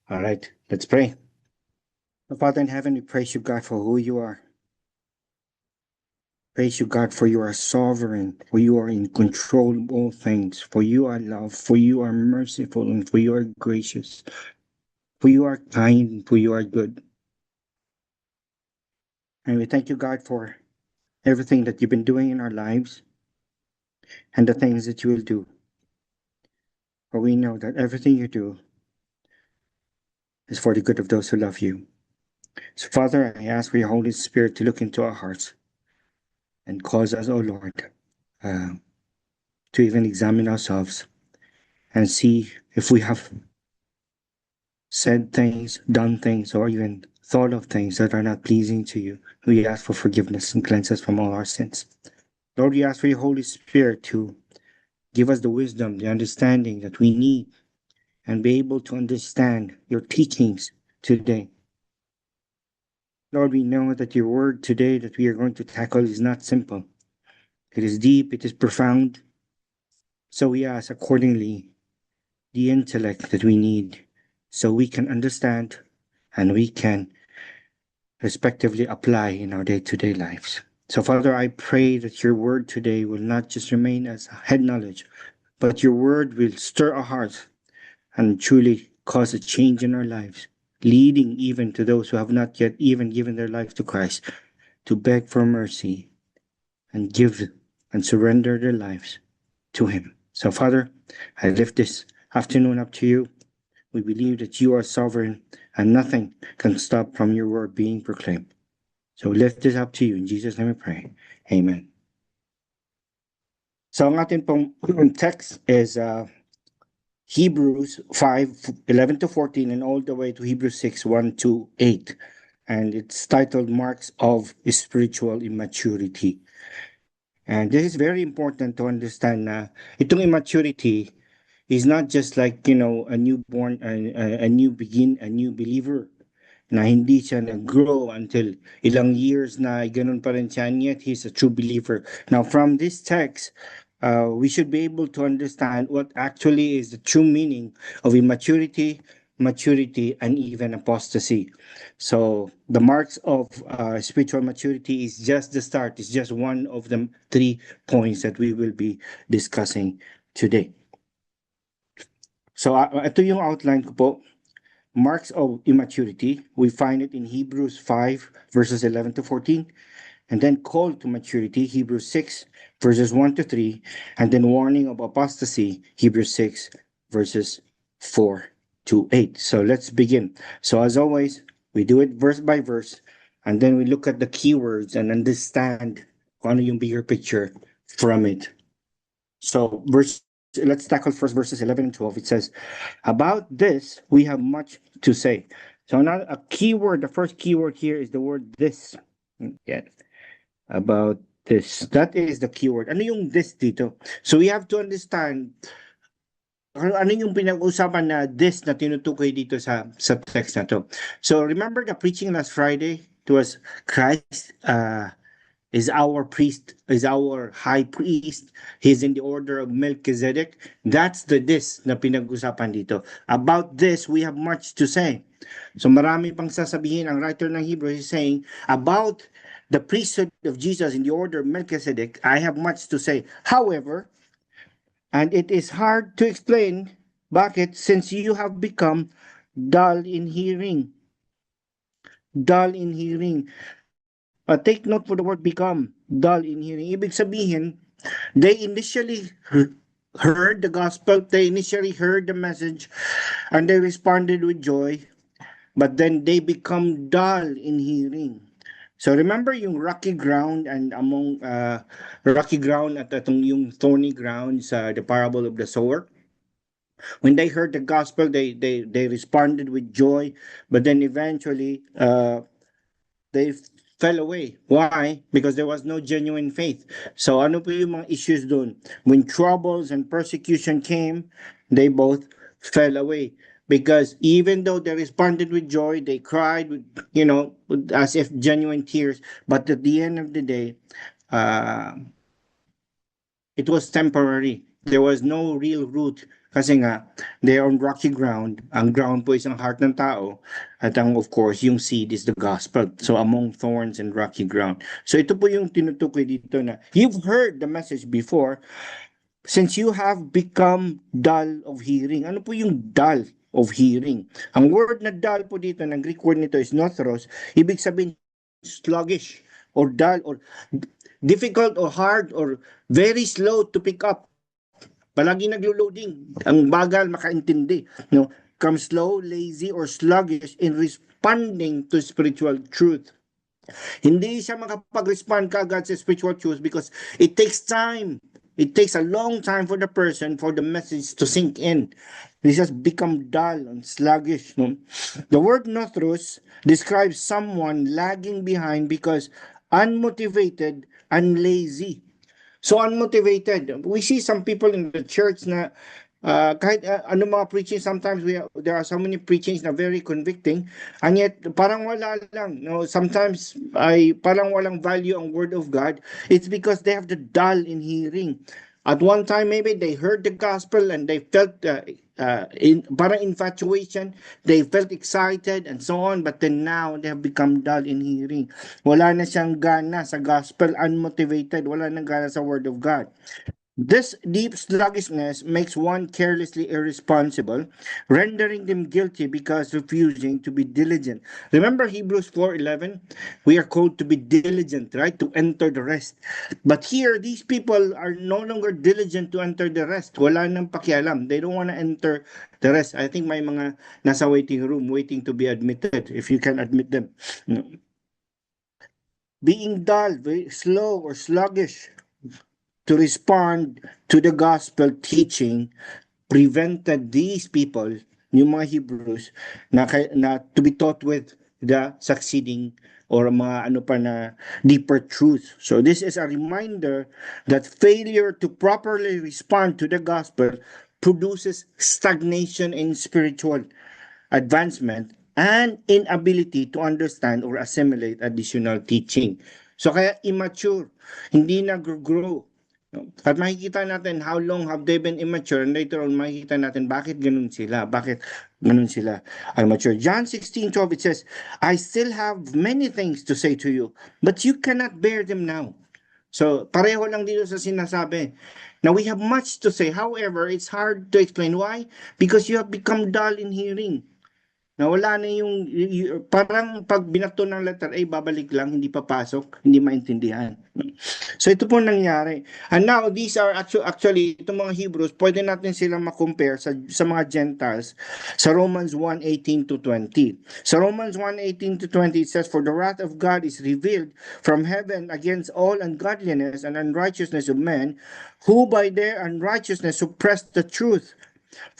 All right, let's pray. Father in heaven, we praise you, God, for who you are. Praise you, God, for you are sovereign, for you are in control of all things, for you are love, for you are merciful, and for you are gracious, for you are kind, for you are good. And we thank you, God, for everything that you've been doing in our lives and the things that you will do. For we know that everything you do is for the good of those who love you. So, Father, I ask for your Holy Spirit to look into our hearts and cause us, O Lord, uh, to even examine ourselves and see if we have said things, done things, or even thought of things that are not pleasing to you. We ask for forgiveness and cleanse us from all our sins. Lord, we ask for your Holy Spirit to give us the wisdom, the understanding that we need, and be able to understand your teachings today. Lord, we know that your word today that we are going to tackle is not simple. It is deep, it is profound. So we ask accordingly the intellect that we need so we can understand and we can respectively apply in our day to day lives. So, Father, I pray that your word today will not just remain as head knowledge, but your word will stir our hearts and truly cause a change in our lives, leading even to those who have not yet even given their life to Christ to beg for mercy and give and surrender their lives to Him. So, Father, I lift this afternoon up to you. We believe that you are sovereign and nothing can stop from your word being proclaimed. So lift this up to you. In Jesus' name we pray. Amen. So ang ating pong text is Hebrews 5:11 to 14 and all the way to Hebrews 6:1 to 8. And it's titled Marks of Spiritual Immaturity. And this is very important to understand na itong immaturity is not just like, a newborn, a new believer na hindi siya nag-grow until ilang years na ganun pa rin siya, and yet he's a true believer. Now, from this text, we should be able to understand what actually is the true meaning of immaturity, maturity, and even apostasy. So, the marks of spiritual maturity is just the start. It's just one of the 3 points that we will be discussing today. So, ito yung outline ko po. Marks of immaturity, we find it in Hebrews 5, verses 11 to 14, and then call to maturity, Hebrews 6, verses 1 to 3, and then warning of apostasy, Hebrews 6, verses 4 to 8. So let's begin. So, as always, we do it verse by verse, and then we look at the keywords and understand kung ano yung bigger picture from it. So, let's tackle first verses 11 and 12. It says, about this, we have much to say. So now a keyword, the first keyword here is the word this. Yeah. About this. That is the keyword. Ano yung this dito? So we have to understand ano yung pinag-usapan na this na tinutukoy dito sa text na to. So remember the preaching last Friday? It was Christ is our priest, is our high priest. He's in the order of Melchizedek. That's the this na pinag-usapan dito. About this, we have much to say. So marami pang sasabihin ang writer ng Hebrews is saying, about the priesthood of Jesus in the order of Melchizedek, I have much to say. However, and it is hard to explain, bakit? Since you have become dull in hearing. Dull in hearing. Take note for the word become, dull in hearing. Ibig sabihin, they initially heard the gospel, they initially heard the message, and they responded with joy, but then they become dull in hearing. So remember yung rocky ground and among rocky ground at atong yung thorny ground sa the parable of the sower. When they heard the gospel, they responded with joy, but then eventually they fell away. Why? Because there was no genuine faith. So ano po yung mga issues doon? When troubles and persecution came, they both fell away. Because even though they responded with joy, they cried, as if genuine tears. But at the end of the day, it was temporary. There was no real root Kasi nga, they are on rocky ground. Ang ground po is ang heart ng tao. At ang, of course, yung seed is the gospel. So, among thorns and rocky ground. So, ito po yung tinutukoy dito na, you've heard the message before, since you have become dull of hearing. Ano po yung dull of hearing? Ang word na dull po dito, ng Greek word nito is nothros. Ibig sabihin, sluggish or dull or difficult or hard or very slow to pick up. Palagi naglo-loading. Ang bagal makaintindi. No? Come slow, lazy, or sluggish in responding to spiritual truth. Hindi siya makapag-respond kaagad sa spiritual truth because it takes time. It takes a long time for the person, for the message to sink in. This has become dull and sluggish. No? The word nothros describes someone lagging behind because unmotivated and lazy. So unmotivated. We see some people in the church na kahit ano mga preaching, sometimes there are so many preachings na very convicting, and yet parang wala lang. No? Sometimes ay parang walang value ang word of God. It's because they have the dull in hearing. At one time, maybe they heard the gospel and they felt parang infatuation, they felt excited and so on, but then now they have become dull in hearing. Wala na siyang gana sa gospel, unmotivated, wala nang gana sa word of God. This deep sluggishness makes one carelessly irresponsible, rendering them guilty because refusing to be diligent. Remember Hebrews 4:11? We are called to be diligent, right? To enter the rest. But here, these people are no longer diligent to enter the rest. Wala nang pakialam. They don't want to enter the rest. I think may mga nasa waiting room waiting to be admitted, if you can admit them. Being dull, very slow or sluggish to respond to the gospel teaching prevented these people, yung mga Hebrews, na to be taught with the succeeding or mga ano pa na deeper truth. So this is a reminder that failure to properly respond to the gospel produces stagnation in spiritual advancement and inability to understand or assimilate additional teaching. So kaya immature, hindi nag-grow. At makikita natin how long have they been immature, and later on makikita natin bakit ganun sila, immature. John 16:12, it says, I still have many things to say to you, but you cannot bear them now. So pareho lang dito sa sinasabi. Now we have much to say, however, it's hard to explain. Why? Because you have become dull in hearing. Nawala na yung, parang pag binato ng letter A, babalik lang, hindi papasok, hindi maintindihan. So ito po nangyari. And now, these are actually itong mga Hebrews, pwede natin silang makompare sa mga Gentiles sa Romans 1:18 to 20. Sa Romans 1:18 to 20, it says, For the wrath of God is revealed from heaven against all ungodliness and unrighteousness of men, who by their unrighteousness suppress the truth.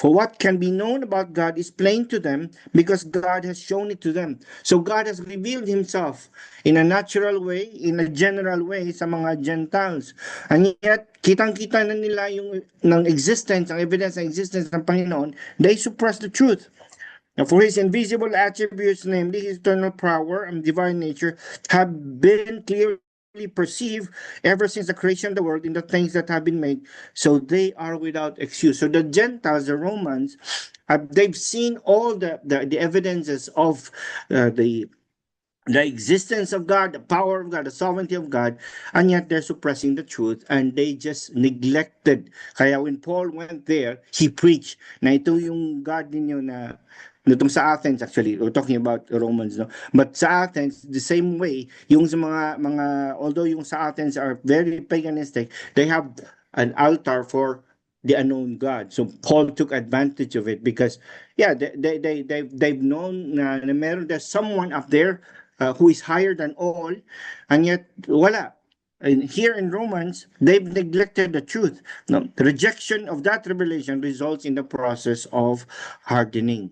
For what can be known about God is plain to them because God has shown it to them. So God has revealed himself in a natural way, in a general way sa mga Gentiles. And yet, kitang-kita na nila yung ng existence, ang evidence ng existence ng Panginoon, they suppress the truth. Now, for his invisible attributes, namely his eternal power and divine nature, have been clearly perceived ever since the creation of the world in the things that have been made, so they are without excuse. So the Gentiles, the Romans, they've seen all the evidences of the existence of God, the power of God, the sovereignty of God, and yet they're suppressing the truth and they just neglected. Kaya when Paul went there, he preached na ito yung God ninyo na itong sa Athens, actually, we're talking about Romans, no? But sa Athens, the same way, yung sa mga although yung sa Athens are very paganistic, they have an altar for the unknown God. So Paul took advantage of it because, yeah, they've known na there's someone up there who is higher than all, and yet wala. And here in Romans, they've neglected the truth. No, the rejection of that revelation results in the process of hardening.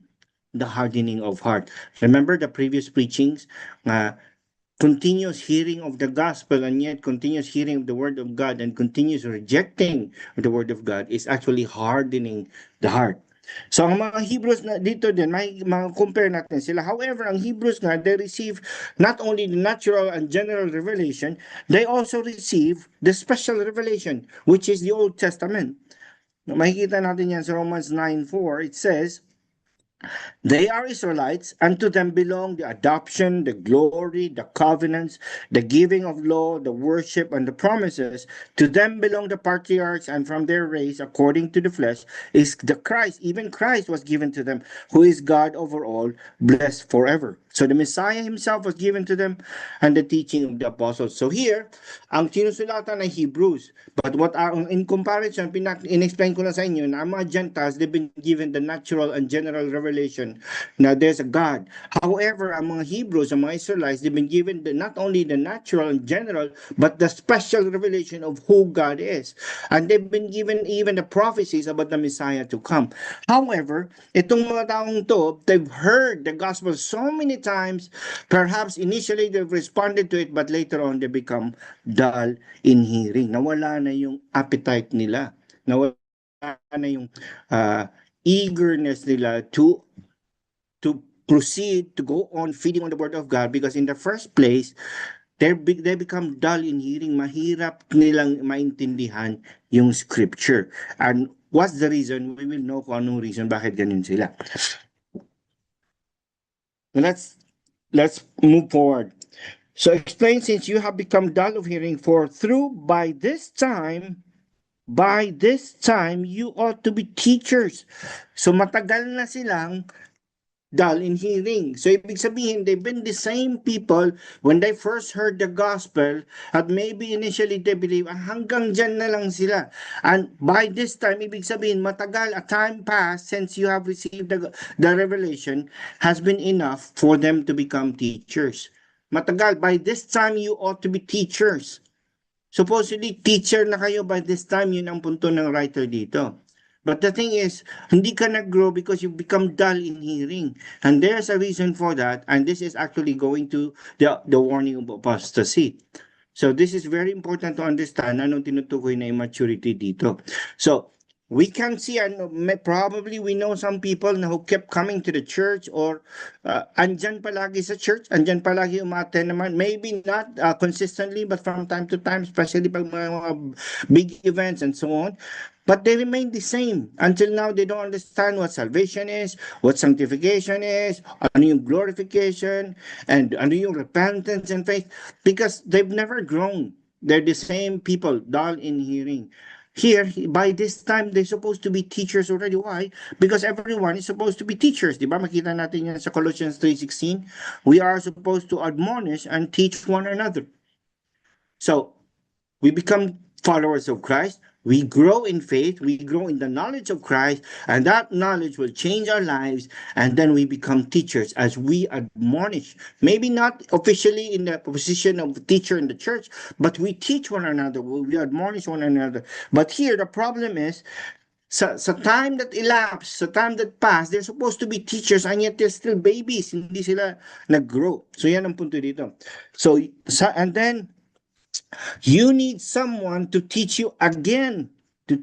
The hardening of heart. Remember the previous preachings? Continuous hearing of the gospel and yet continuous hearing of the word of God and continuous rejecting of the word of God is actually hardening the heart. So ang mga Hebrews na dito din, mga compare natin sila. However, ang Hebrews nga, they receive not only the natural and general revelation, they also receive the special revelation, which is the Old Testament. Makikita natin yan sa Romans 9:4. It says, they are Israelites, and to them belong the adoption, the glory, the covenants, the giving of law, the worship, and the promises. To them belong the patriarchs, and from their race, according to the flesh, is the Christ. Even Christ was given to them, who is God over all, blessed forever. So the Messiah himself was given to them, and the teaching of the apostles. So here, ang sinusulatan ng Hebrews. But what are, in comparison, in-explain ko na sa inyo na ang mga Gentiles, they've been given the natural and general revelation na there's a God. However, ang mga Hebrews, ang mga Israelites, they've been given not only the natural and general, but the special revelation of who God is. And they've been given even the prophecies about the Messiah to come. However, itong mga taong to, they've heard the gospel so many times, perhaps initially they've responded to it, but later on they become dull in hearing. Nawala na yung appetite nila. Nawala na yung eagerness nila to proceed, to go on feeding on the word of God, because in the first place, they become dull in hearing. Mahirap nilang maintindihan yung scripture. And what's the reason? We will know kung anong reason bakit ganun sila. Let's move forward. So explain, since you have become dull of hearing, for through by this time you ought to be teachers. So matagal na silang dull in hearing. So ibig sabihin, they've been the same people when they first heard the gospel, at maybe initially they believe, hanggang dyan na lang sila. And by this time, ibig sabihin, matagal, a time passed since you have received the revelation has been enough for them to become teachers. Matagal, by this time you ought to be teachers. Supposedly, teacher na kayo by this time, yun ang punto ng writer dito. But the thing is, hindi ka nag-grow because you become dull in hearing. And there's a reason for that. And this is actually going to the warning of apostasy. So this is very important to understand anong tinutukoy na immaturity dito. So we can see, and probably we know some people na who kept coming to the church, or andyan palagi sa church, andyan palagi umattend naman, maybe not consistently, but from time to time, especially pag mga big events and so on. But they remain the same. Until now, they don't understand what salvation is, what sanctification is, ano yung glorification, and ano yung repentance and faith, because they've never grown. They're the same people, dull in hearing. Here, by this time, they're supposed to be teachers already. Why? Because everyone is supposed to be teachers. Di ba? Makita natin yan sa Colossians 3:16. We are supposed to admonish and teach one another. So, we become followers of Christ. We grow in faith, we grow in the knowledge of Christ, and that knowledge will change our lives, and then we become teachers as we admonish. Maybe not officially in the position of teacher in the church, but we teach one another, we admonish one another. But here, the problem is, sa time that elapsed, sa time that passed, they're supposed to be teachers, and yet they're still babies, hindi sila nag-grow. So yan ang punto dito. So, and then, you need someone to teach you again, the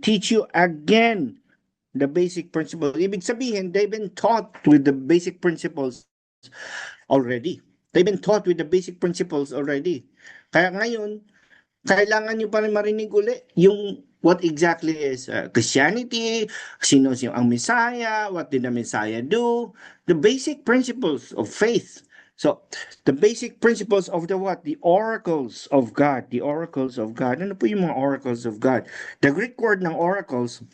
basic principles. Ibig sabihin, they've been taught with the basic principles already. They've been taught with the basic principles already. Kaya ngayon, kailangan nyo pa rin marinig uli yung what exactly is Christianity, sino ang Messiah, what did the Messiah do, the basic principles of faith. So, the basic principles of the what? The oracles of God. The oracles of God. Ano po yung mga oracles of God? The Greek word ng oracles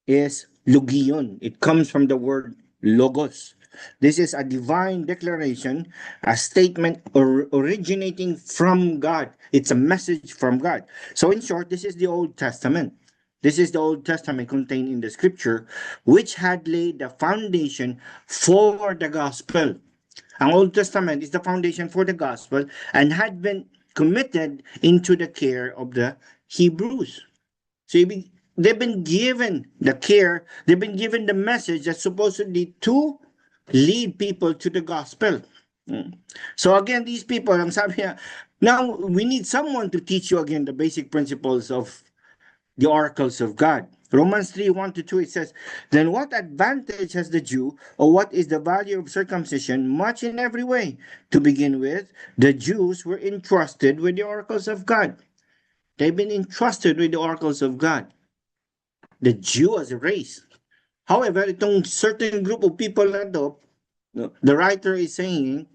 is logion. It comes from the word logos. This is a divine declaration, a statement originating from God. It's a message from God. So in short, this is the Old Testament. This is the Old Testament contained in the scripture, which had laid the foundation for the gospel. Ang Old Testament is the foundation for the gospel and had been committed into the care of the Hebrews. So they've been given the care, they've been given the message that's supposedly to lead people to the gospel. So again, these people, ang sabi niya, now we need someone to teach you again the basic principles of the oracles of God. Romans 3:1-2, it says, then what advantage has the Jew, or what is the value of circumcision? Much in every way. To begin with, the Jews were entrusted with the oracles of God. They've been entrusted with the oracles of God. the Jew as a race. However, itong certain group of people na to, the writer is saying,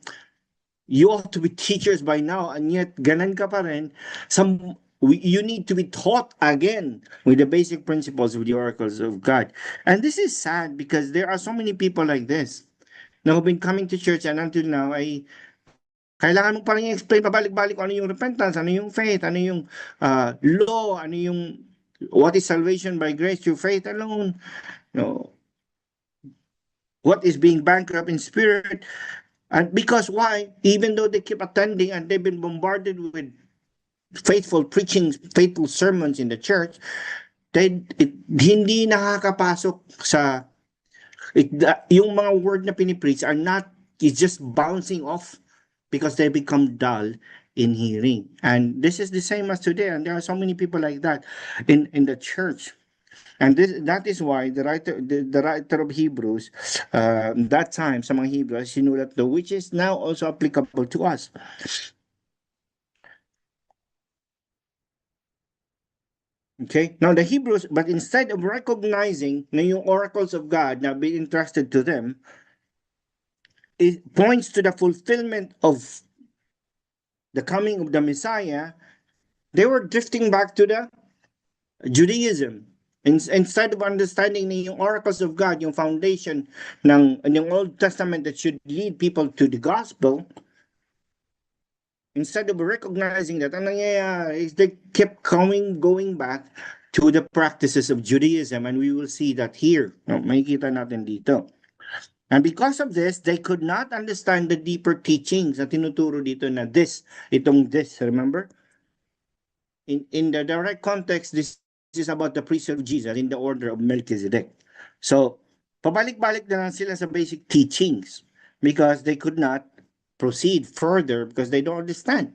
you ought to be teachers by now, and yet ganan ka pa rin. You need to be taught again with the basic principles of the oracles of God. And this is sad because there are so many people like this na who've been coming to church and until now ay kailangan mo pa rin i-explain pabalik-balik ano yung repentance, ano yung faith, ano yung law, ano yung what is salvation by grace through faith alone, what is being bankrupt in spirit. And because why? Even though they keep attending and they've been bombarded with faithful preachings, faithful sermons in the church, hindi nakakapasok sa yung mga word na pinipreach are not, it's just bouncing off because they become dull in hearing. And this is the same as today, and there are so many people like that in the church. And that is why the writer of Hebrews, that time sa mga Hebrews, sinulat to, which is now also applicable to us. Okay, now the Hebrews, but instead of recognizing na yung oracles of God na be entrusted to them, it points to the fulfillment of the coming of the Messiah. They were drifting back to the Judaism. Instead of understanding yung oracles of God, yung foundation ng Old Testament that should lead people to the gospel, instead of recognizing that, ang nangyayari is they kept going back to the practices of Judaism, and we will see that here. Makikita natin dito. And because of this, they could not understand the deeper teachings na tinuturo dito na this, remember? In the direct context, this is about the priesthood of Jesus in the order of Melchizedek. So, pabalik-balik na lang sila sa basic teachings because they could not proceed further because they don't understand.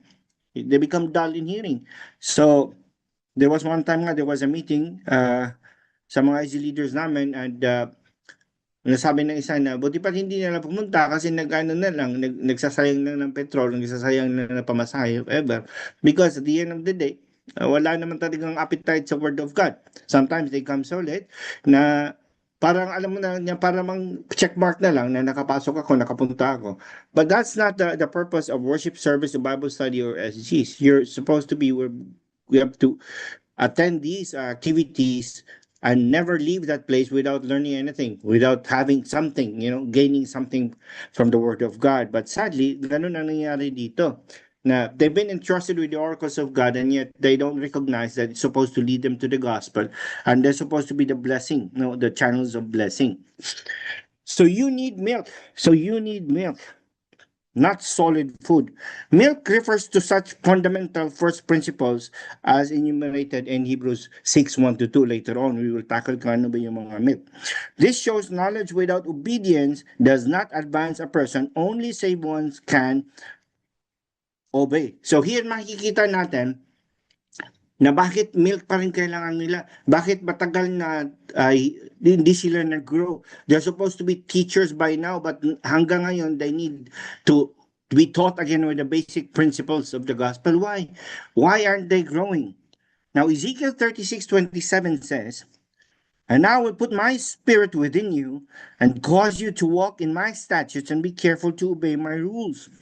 They become dull in hearing. So, there was one time nga, there was a meeting sa mga IC leaders namin, and nasabi ng isa na, buti pa hindi nila pumunta kasi nagsasayang na ng petrol, nagsasayang na ng pamasahe, ever. Because at the end of the day, wala naman talagang appetite sa Word of God. Sometimes they come so late na parang alam mo na, parang checkmark na lang na nakapasok ako, nakapunta ako. But that's not the purpose of worship service, Bible study, or SGs. You're supposed to be where we have to attend these activities and never leave that place without learning anything, without having something, gaining something from the Word of God. But sadly, ganun ang nangyayari dito. Na they've been entrusted with the oracles of God, and yet they don't recognize that it's supposed to lead them to the gospel, and they're supposed to be the blessing, the channels of blessing. So you need milk. Not solid food. Milk refers to such fundamental first principles as enumerated in Hebrews 6:1-2. Later on, we will tackle kung ano ba yung mga milk. This shows knowledge without obedience does not advance a person, only save ones can obey. So here makikita natin na bakit milk pa rin kailangan nila. Bakit matagal na hindi sila nag-grow. They're supposed to be teachers by now, but hanggang ngayon, they need to be taught again with the basic principles of the gospel. Why? Why aren't they growing? Now, Ezekiel 36:27 says, "And I will put my spirit within you and cause you to walk in my statutes and be careful to obey my rules."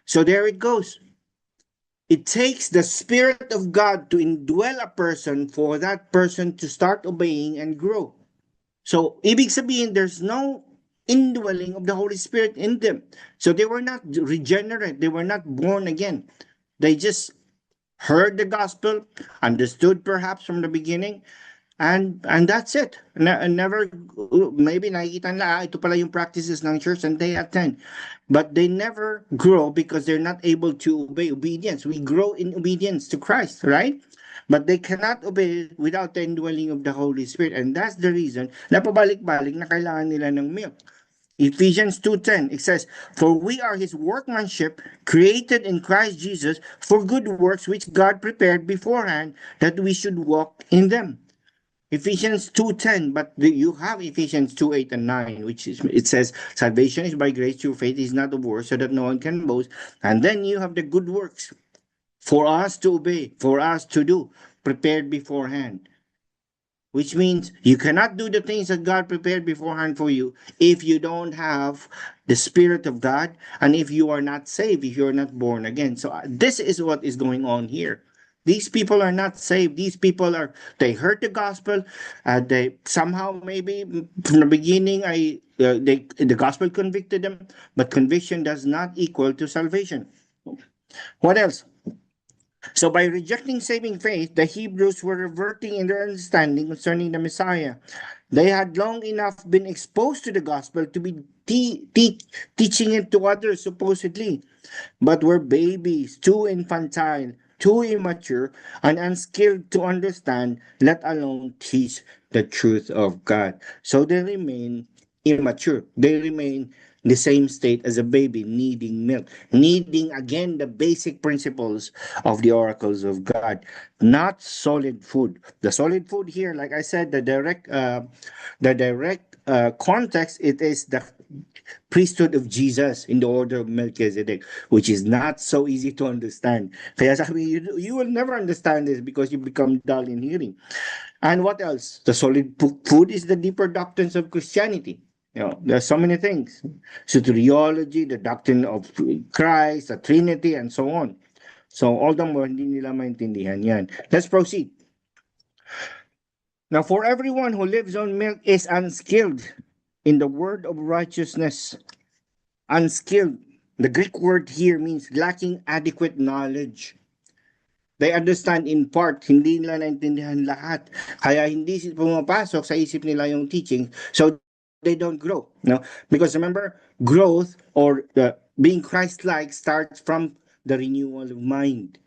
So there it goes. It takes the Spirit of God to indwell a person for that person to start obeying and grow. So, ibig sabihin, there's no indwelling of the Holy Spirit in them. So they were not regenerate. They were not born again. They just heard the gospel, understood perhaps from the beginning, and that's it. Never, maybe nakikita nila, ito pala yung practices ng church, and they attend. But they never grow because they're not able to obey obedience. We grow in obedience to Christ, right? But they cannot obey without the indwelling of the Holy Spirit. And that's the reason na pabalik-balik na kailangan nila ng milk. Ephesians 2:10, it says, "For we are his workmanship, created in Christ Jesus for good works which God prepared beforehand that we should walk in them." Ephesians 2:10, but you have Ephesians 2:8-9, which is, it says, "Salvation is by grace through faith, is not of works, so that no one can boast." And then you have the good works for us to obey, for us to do, prepared beforehand. which means you cannot do the things that God prepared beforehand for you if you don't have the Spirit of God and if you are not saved, if you're not born again. So this is what is going on here. These people are not saved. These people are, they heard the gospel. They somehow, maybe from the beginning, the gospel convicted them, but conviction does not equal to salvation. What else? So by rejecting saving faith, the Hebrews were reverting in their understanding concerning the Messiah. They had long enough been exposed to the gospel to be teaching it to others, supposedly, but were babies, too infantile, too immature, and unskilled to understand, let alone teach the truth of God. So they remain immature. They remain the same state as a baby, needing milk, needing again the basic principles of the oracles of God, not solid food. The solid food here, like I said, the direct context, it is the priesthood of Jesus in the order of Melchizedek, which is not so easy to understand. Kaya sabi, you will never understand this because you become dull in hearing. And what else? The solid food is the deeper doctrines of Christianity. There's so many things. Soteriology, the doctrine of Christ, the Trinity, and so on. So, although hindi nila maintindihan yan. Let's proceed. Now, for everyone who lives on milk is unskilled in the word of righteousness. Unskilled. The Greek word here means lacking adequate knowledge. They understand in part, hindi nila naintindihan lahat. Kaya hindi pumapasok sa isip nila yung teaching, so they don't grow. No? Because remember, growth or being Christ-like starts from the renewal of mind.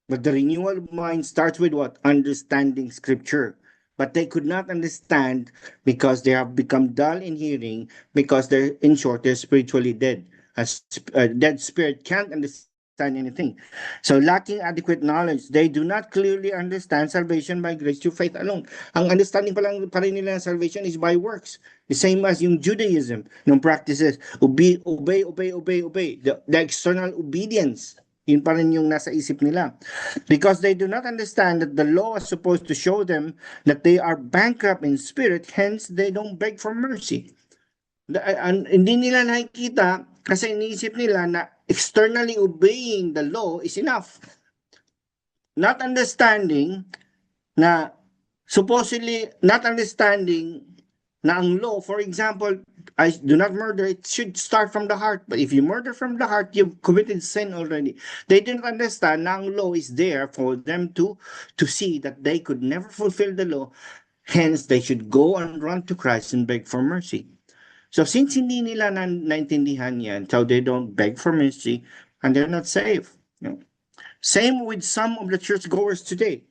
But the renewal of mind starts with what? Understanding Scripture. But they could not understand because they have become dull in hearing, because they're, in short, they're spiritually dead. A dead spirit can't understand anything. So lacking adequate knowledge, they do not clearly understand salvation by grace through faith alone. Ang understanding pa rin nila ng salvation is by works. The same as yung Judaism, yung practices, obey. The external obedience, yun pa rin yung nasa isip nila. Because they do not understand that the law is supposed to show them that they are bankrupt in spirit, hence they don't beg for mercy. Hindi nila nakikita kasi iniisip nila na externally obeying the law is enough. Not understanding na supposedly, not understanding na ang law, for example, I do not murder, it should start from the heart. But if you murder from the heart, you've committed sin already. They didn't understand na ang law is there for them to see that they could never fulfill the law. Hence, they should go and run to Christ and beg for mercy. So since hindi nila naintindihan yan, so they don't beg for mercy and they're not saved. Same with some of the churchgoers today.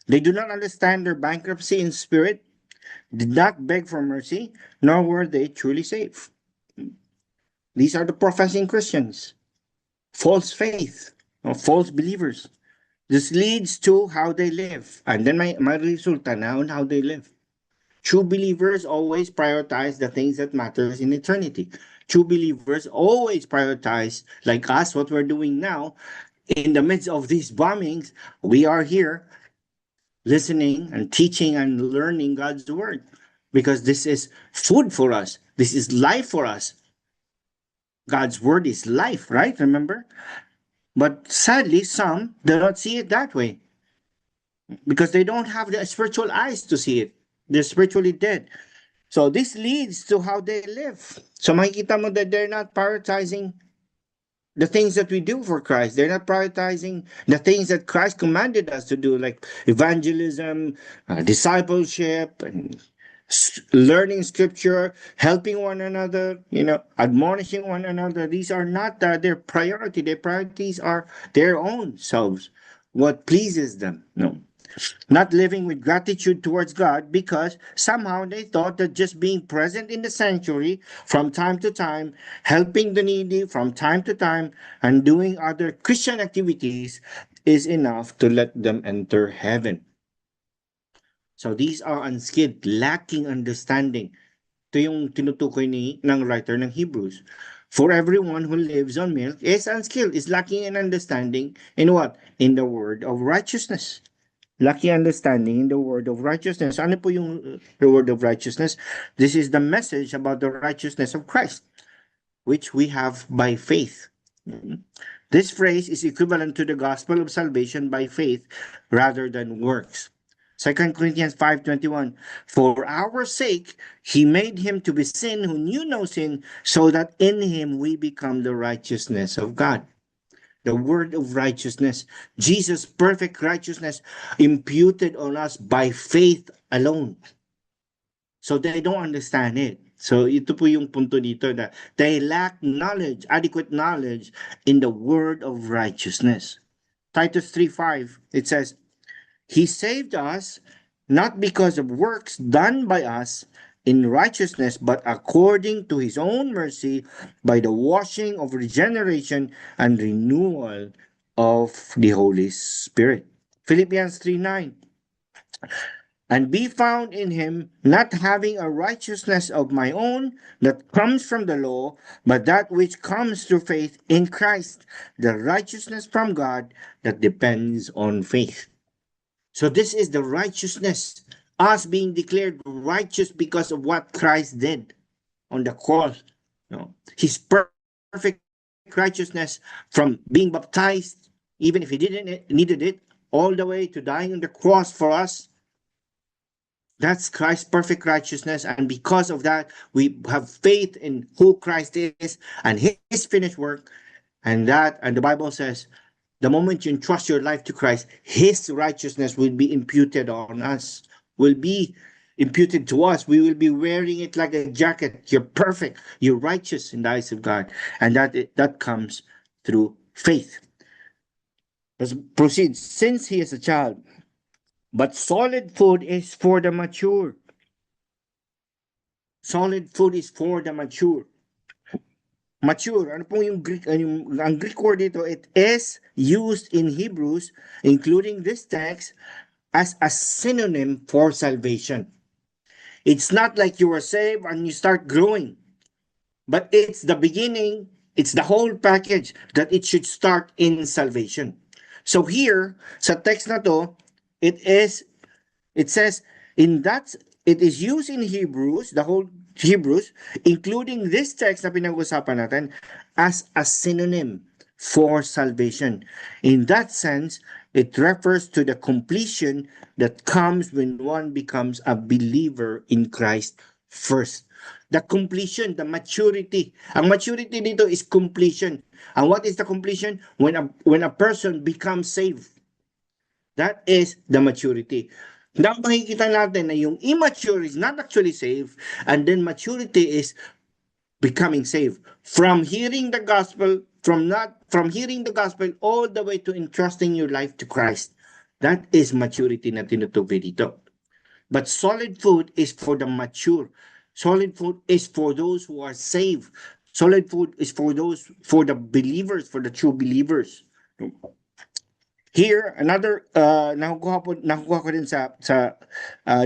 They do not understand their bankruptcy in spirit, did not beg for mercy, nor were they truly saved. These are the professing Christians, false faith, or false believers. This leads to how they live, and then my resulta na on how they live. True believers always prioritize the things that matters in eternity. True believers always prioritize, like us, what we're doing now. In the midst of these bombings, we are here listening and teaching and learning God's word because this is food for us. This is life for us. God's word is life, right? Remember? But sadly, some do not see it that way because they don't have the spiritual eyes to see it. They're spiritually dead. So this leads to how they live. So makikita mo that they're not prioritizing the things that we do for Christ. They're not prioritizing the things that Christ commanded us to do, like evangelism, discipleship, and learning Scripture, helping one another, admonishing one another. These are not their priority. Their priorities are their own selves, what pleases them. No. Not living with gratitude towards God because somehow they thought that just being present in the sanctuary from time to time, helping the needy from time to time, and doing other Christian activities is enough to let them enter heaven. So these are unskilled, lacking understanding. Ito yung tinutukoy ng writer ng Hebrews. For everyone who lives on milk is unskilled, is lacking in understanding in what? In the word of righteousness. Lucky understanding in the word of righteousness. Ano po yung the word of righteousness? This is the message about the righteousness of Christ, which we have by faith. This phrase is equivalent to the gospel of salvation by faith rather than works. 2 Corinthians 5:21, for our sake he made him to be sin who knew no sin, so that in him we become the righteousness of God. The word of righteousness, Jesus' perfect righteousness imputed on us by faith alone. So they don't understand it. So ito po yung punto dito na they lack knowledge, adequate knowledge in the word of righteousness. Titus 3:5, it says, he saved us not because of works done by us in righteousness, but according to his own mercy by the washing of regeneration and renewal of the Holy Spirit. Philippians 3:9, and be found in him, not having a righteousness of my own that comes from the law, but that which comes through faith in Christ, the righteousness from God that depends on faith. So this is the righteousness, us being declared righteous because of what Christ did on the cross. His perfect righteousness from being baptized, even if he didn't needed it, all the way to dying on the cross for us. That's Christ's perfect righteousness, and because of that, we have faith in who Christ is and his finished work. And the Bible says, the moment you entrust your life to Christ, his righteousness will be imputed on us, will be imputed to us. We will be wearing it like a jacket. You're perfect. You're righteous in the eyes of God. And that comes through faith. Let's proceed. Since he is a child, but solid food is for the mature. Solid food is for the mature. Mature, ano po yung Greek, ang Greek word dito, it is used in Hebrews, including this text, as a synonym for salvation. It's not like you were saved and you start growing, but it's the beginning, it's the whole package that it should start in salvation. So here, sa text na to, it says, it is used in Hebrews, the whole Hebrews, including this text na pinag-usapan natin, as a synonym for salvation. In that sense, it refers to the completion that comes when one becomes a believer in Christ first. The completion, the maturity. Ang maturity dito is completion. And what is the completion? When a person becomes saved. That is the maturity. Now, makikita natin na yung immature is not actually saved, and then maturity is becoming saved. From hearing the gospel, from hearing the gospel all the way to entrusting your life to Christ. That is maturity na tinutukoy dito. But solid food is for the mature. Solid food is for those who are saved. Solid food is for the believers, for the true believers. Here, another, nakukuha ko din sa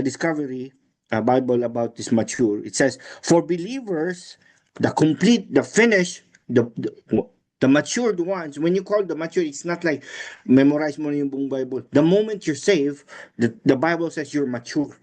Discovery Bible about this mature. It says, for believers, the complete, the finished, the matured ones, when you call the mature, it's not like memorize mo na yung buong Bible. The moment you're saved, the Bible says you're mature.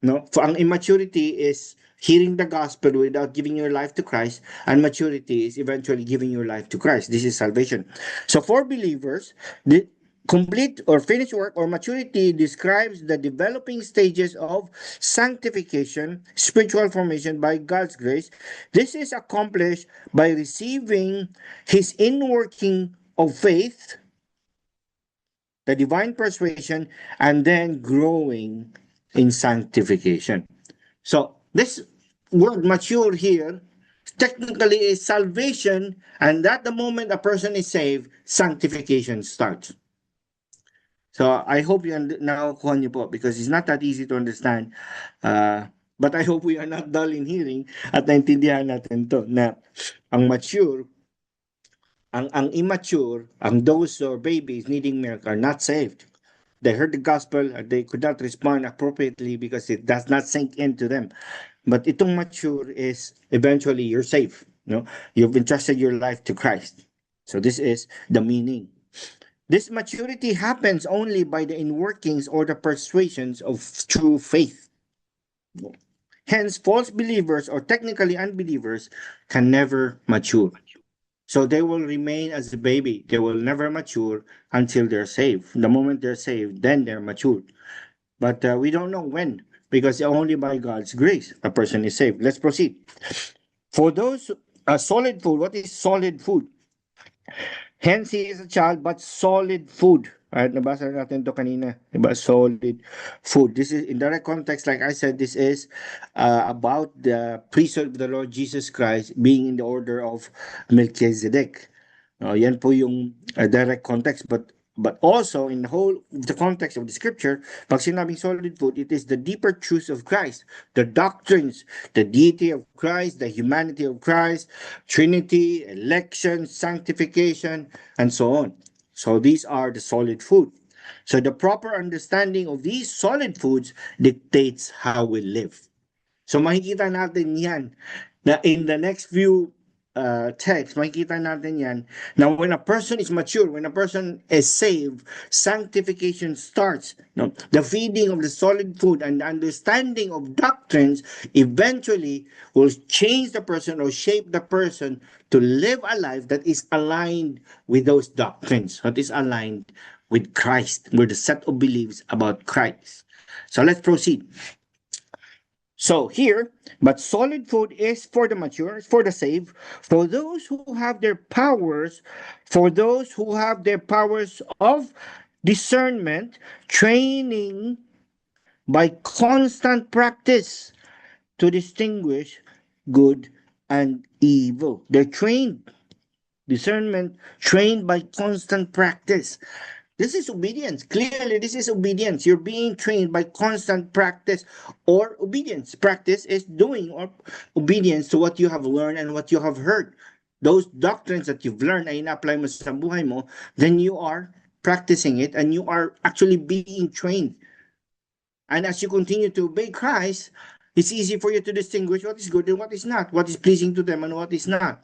No? So ang immaturity is hearing the gospel without giving your life to Christ, and maturity is eventually giving your life to Christ. This is salvation. So for believers, the complete or finished work or maturity describes the developing stages of sanctification, spiritual formation by God's grace. This is accomplished by receiving his inworking of faith, the divine persuasion, and then growing in sanctification. So this word mature here technically is salvation, and at the moment a person is saved, sanctification starts. So I hope you now niyo po, because it's not that easy to understand. But I hope we are not dull in hearing at naintindihan natin to na ang mature, ang immature, ang those or babies needing milk are not saved. They heard the gospel, they could not respond appropriately because it does not sink into them. But itong mature is eventually you're safe. You've entrusted your life to Christ. So this is the meaning. This maturity happens only by the inworkings or the persuasions of true faith. Hence, false believers or technically unbelievers can never mature. So they will remain as a baby. They will never mature until they're saved. The moment they're saved, then they're mature. But we don't know when, because only by God's grace a person is saved. Let's proceed. For those solid food, what is solid food? Hence, he is a child, but solid food. Right? Nabasa natin to kanina. Diba? Solid food. This is, in direct context, like I said, this is about the priesthood of the Lord Jesus Christ being in the order of Melchizedek. Yan po yung direct context. But also, in the context of the scripture, pag sinabing solid food, it is the deeper truths of Christ, the doctrines, the deity of Christ, the humanity of Christ, Trinity, election, sanctification, and so on. So these are the solid food. So the proper understanding of these solid foods dictates how we live. So makikita natin yan na in the next few text, makikita natin yan. Now, when a person is mature, when a person is saved, sanctification starts. No? The feeding of the solid food and the understanding of doctrines eventually will change the person or shape the person to live a life that is aligned with those doctrines, that is aligned with Christ, with the set of beliefs about Christ. So let's proceed. So here, but solid food is for the mature, for the saved, for those who have their powers, for those who have their powers of discernment, training by constant practice to distinguish good and evil. They're trained, discernment, trained by constant practice. This is obedience. Clearly, this is obedience. You're being trained by constant practice or obedience. Practice is doing or obedience to what you have learned and what you have heard. Those doctrines that you've learned ay ina-apply mo sa buhay mo, then you are practicing it and you are actually being trained. And as you continue to obey Christ, it's easy for you to distinguish what is good and what is not, what is pleasing to them and what is not.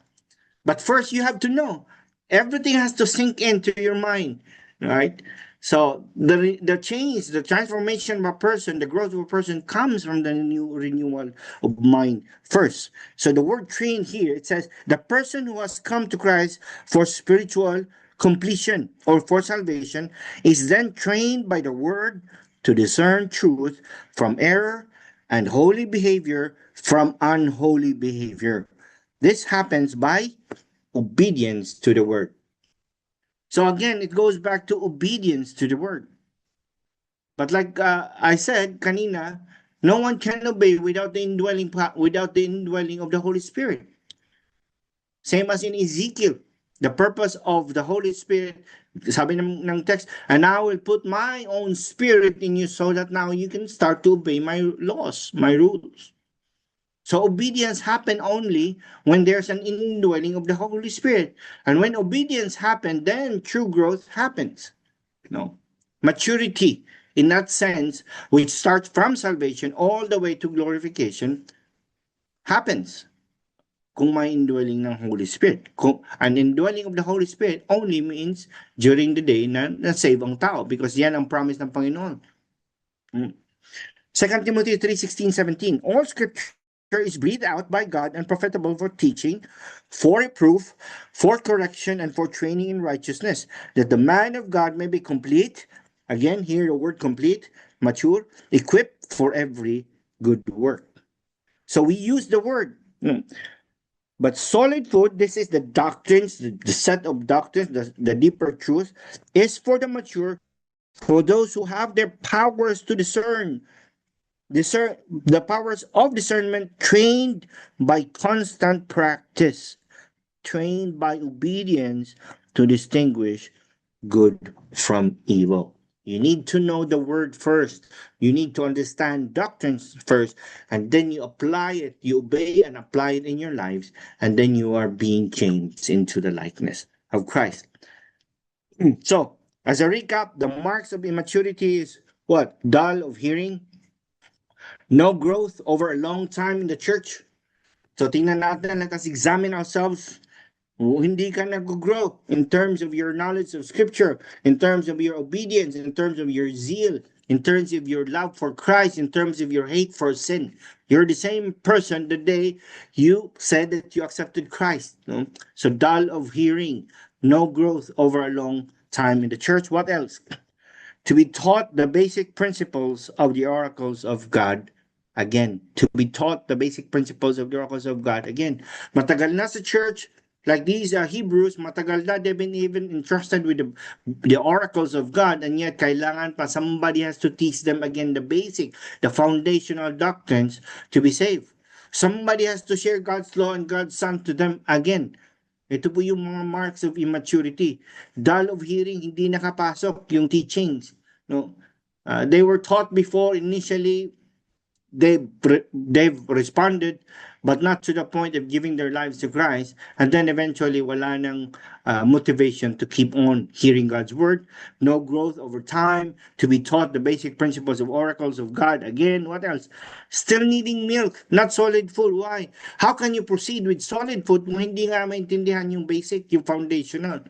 But first, you have to know. Everything has to sink into your mind, right? So the change, the transformation of a person, the growth of a person comes from the new renewal of mind first. So the word train here, it says the person who has come to Christ for spiritual completion or for salvation is then trained by the word to discern truth from error and holy behavior from unholy behavior. This happens by obedience to the word. So again, it goes back to obedience to the word. But like I said kanina, no one can obey without the indwelling of the Holy Spirit. Same as in Ezekiel, the purpose of the Holy Spirit, sabi ng text, and I will put my own spirit in you so that now you can start to obey my laws, my rules. So obedience happens only when there's an indwelling of the Holy Spirit. And when obedience happens, then true growth happens. No, maturity in that sense, which starts from salvation all the way to glorification, happens kung may indwelling ng Holy Spirit. An indwelling of the Holy Spirit only means during the day na save ang tao because yan ang promise ng Panginoon. 2 Timothy 3:16-17, all scripture is breathed out by God and profitable for teaching, for reproof, for correction, and for training in righteousness, that the man of God may be complete. Again, here the word complete, mature, equipped for every good work. So we use the word. But solid food, this is the doctrines, the set of doctrines, the deeper truth, is for the mature, for those who have their powers to discern the powers of discernment trained by constant practice, trained by obedience to distinguish good from evil. You need to know the word first. You need to understand doctrines first, and then you apply it, you obey and apply it in your lives, and then you are being changed into the likeness of Christ. So, as a recap, the marks of immaturity is what? Dull of hearing, no growth over a long time in the church. So tingnan natin, let us examine ourselves. Hindi ka nag-grow in terms of your knowledge of Scripture, in terms of your obedience, in terms of your zeal, in terms of your love for Christ, in terms of your hate for sin. You're the same person the day you said that you accepted Christ. No? So dull of hearing, no growth over a long time in the church. What else? To be taught the basic principles of the oracles of God again. To be taught the basic principles of the oracles of God again. Matagal na sa church, like these Hebrews, matagal na they've been even entrusted with the oracles of God, and yet kailangan pa somebody has to teach them again the basic, the foundational doctrines to be saved. Somebody has to share God's law and God's Son to them again. Ito po yung mga marks of immaturity. Dull of hearing, hindi nakapasok yung teachings. No? They were taught before initially, they've responded, but not to the point of giving their lives to Christ. And then eventually, wala nang motivation to keep on hearing God's word. No growth over time, to be taught the basic principles of oracles of God. Again, what else? Still needing milk, not solid food. Why? How can you proceed with solid food kung hindi nga maintindihan yung basic, yung foundational?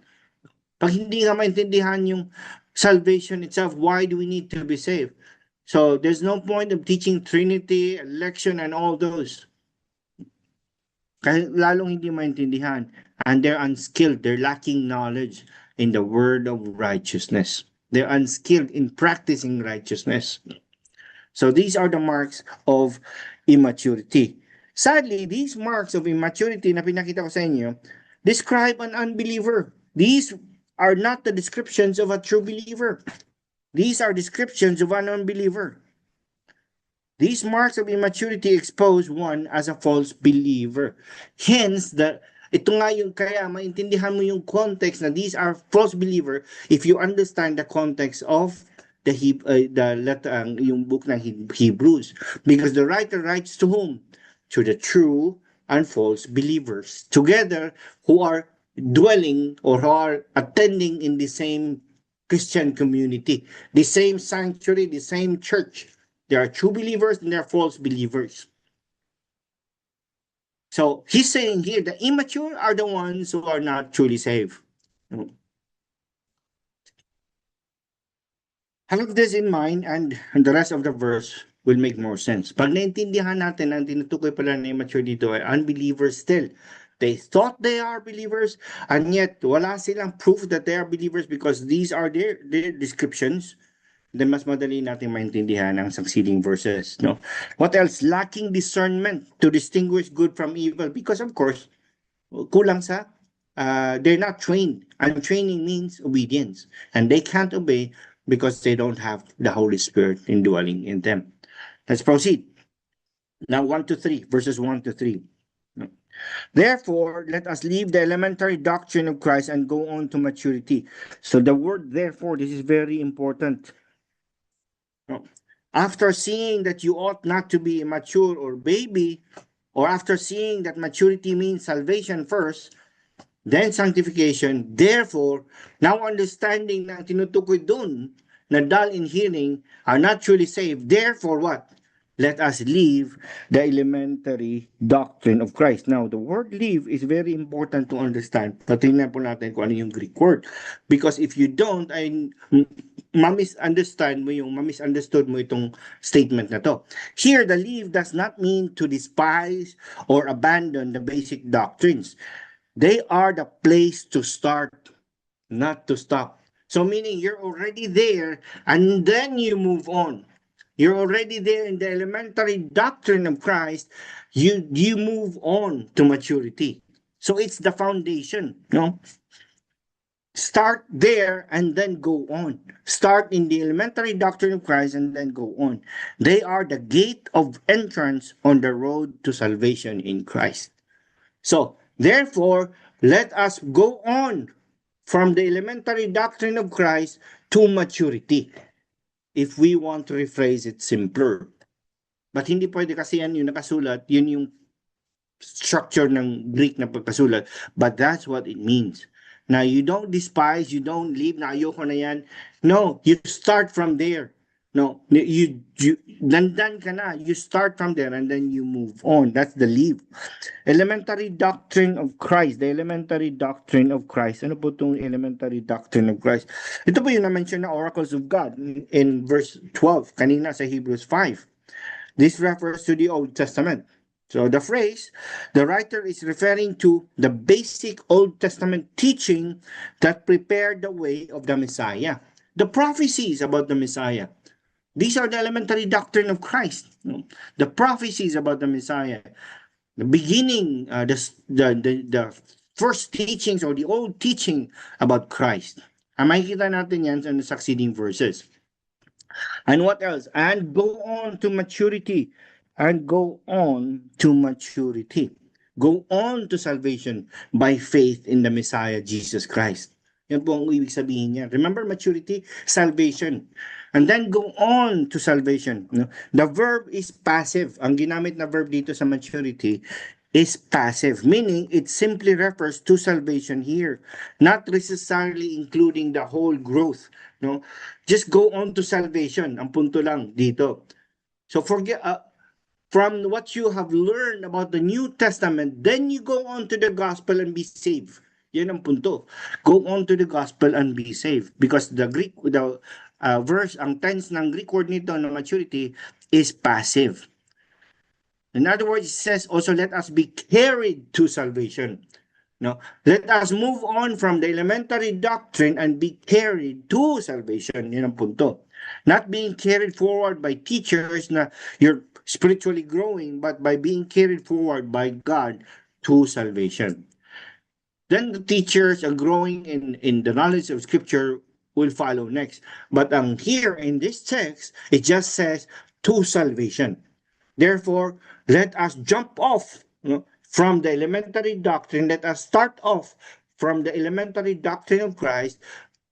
Pag hindi nga maintindihan yung salvation itself, why do we need to be saved? So there's no point of teaching Trinity, election, and all those. Kasi lalong hindi maintindihan. And they're unskilled. They're lacking knowledge in the word of righteousness. They're unskilled in practicing righteousness. So these are the marks of immaturity. Sadly, these marks of immaturity na pinakita ko sa inyo describe an unbeliever. These are not the descriptions of a true believer. These are descriptions of an unbeliever. These marks of immaturity expose one as a false believer. Hence, ito nga yung kaya maintindihan mo yung context na these are false believer if you understand the context of yung book ng Hebrews. Because the writer writes to whom? To the true and false believers together who are dwelling or who are attending in the same Christian community, the same sanctuary, the same church. There are true believers and there are false believers. So he's saying here the immature are the ones who are not truly saved. Have this in mind, and the rest of the verse will make more sense. Pag naintindihan natin ang tinutukoy pala na immature dito ay unbelievers still. They thought they are believers, and yet wala silang proof that they are believers because these are their descriptions. Then mas madali natin maintindihan ang succeeding verses. No? What else? Lacking discernment to distinguish good from evil. Because of course, kulang sa, they're not trained. And training means obedience. And they can't obey because they don't have the Holy Spirit indwelling in them. Let's proceed. Now 1 to 3, verses 1 to 3. Therefore, let us leave the elementary doctrine of Christ and go on to maturity. So the word therefore, this is very important. After seeing that you ought not to be immature or baby, or after seeing that maturity means salvation first, then sanctification, therefore, now understanding na tinutukoy dun na dull in hearing are not truly saved, therefore what? Let us leave the elementary doctrine of Christ. Now, the word leave is very important to understand. Patingnan po natin kung ano yung Greek word. Because if you don't, ay ma-misunderstood mo itong statement na to. Here, the leave does not mean to despise or abandon the basic doctrines. They are the place to start, not to stop. So meaning you're already there and then you move on. You're already there in the elementary doctrine of Christ. You move on to maturity. So it's the foundation, no? Start there and then go on. Start in the elementary doctrine of Christ and then go on. They are the gate of entrance on the road to salvation in Christ. So, therefore, let us go on from the elementary doctrine of Christ to maturity. If we want to rephrase it simpler. But hindi pwede kasi yan yung nakasulat, yun yung structure ng Greek na pagkasulat. But that's what it means. Now, you don't despise, you don't leave, na ayoko na yan. No, you start from there. No, nandan ka na. You start from there and then you move on. That's the leave. Elementary doctrine of Christ. The elementary doctrine of Christ. Ano po itong elementary doctrine of Christ? Ito po yung na-mention na oracles of God in verse 12, kanina sa Hebrews 5. This refers to the Old Testament. So the phrase, the writer is referring to the basic Old Testament teaching that prepared the way of the Messiah. The prophecies about the Messiah. These are the elementary doctrine of Christ. The prophecies about the Messiah. The beginning, the first teachings or the old teaching about Christ. Makikita natin yan sa succeeding verses. And what else? And go on to maturity. And go on to maturity. Go on to salvation by faith in the Messiah, Jesus Christ. Yan po ang ibig sabihin niya. Remember maturity? Salvation. And then go on to salvation. The verb is passive. Ang ginamit na verb dito sa maturity is passive, meaning it simply refers to salvation here, not necessarily including the whole growth. No, just go on to salvation. Ang punto lang dito. So forget from what you have learned about the New Testament, then you go on to the gospel and be saved. Yan ang punto. Go on to the gospel and be saved, because the Greek, the verse, ang tense ng Greek word nito na maturity is passive. In other words, it says also, let us be carried to salvation. No, let us move on from the elementary doctrine and be carried to salvation. Yun ang punto. Not being carried forward by teachers na you're spiritually growing, but by being carried forward by God to salvation. Then the teachers are growing in the knowledge of Scripture will follow next. But here in this text, it just says to salvation. Therefore, let us jump off from the elementary doctrine. Let us start off from the elementary doctrine of Christ,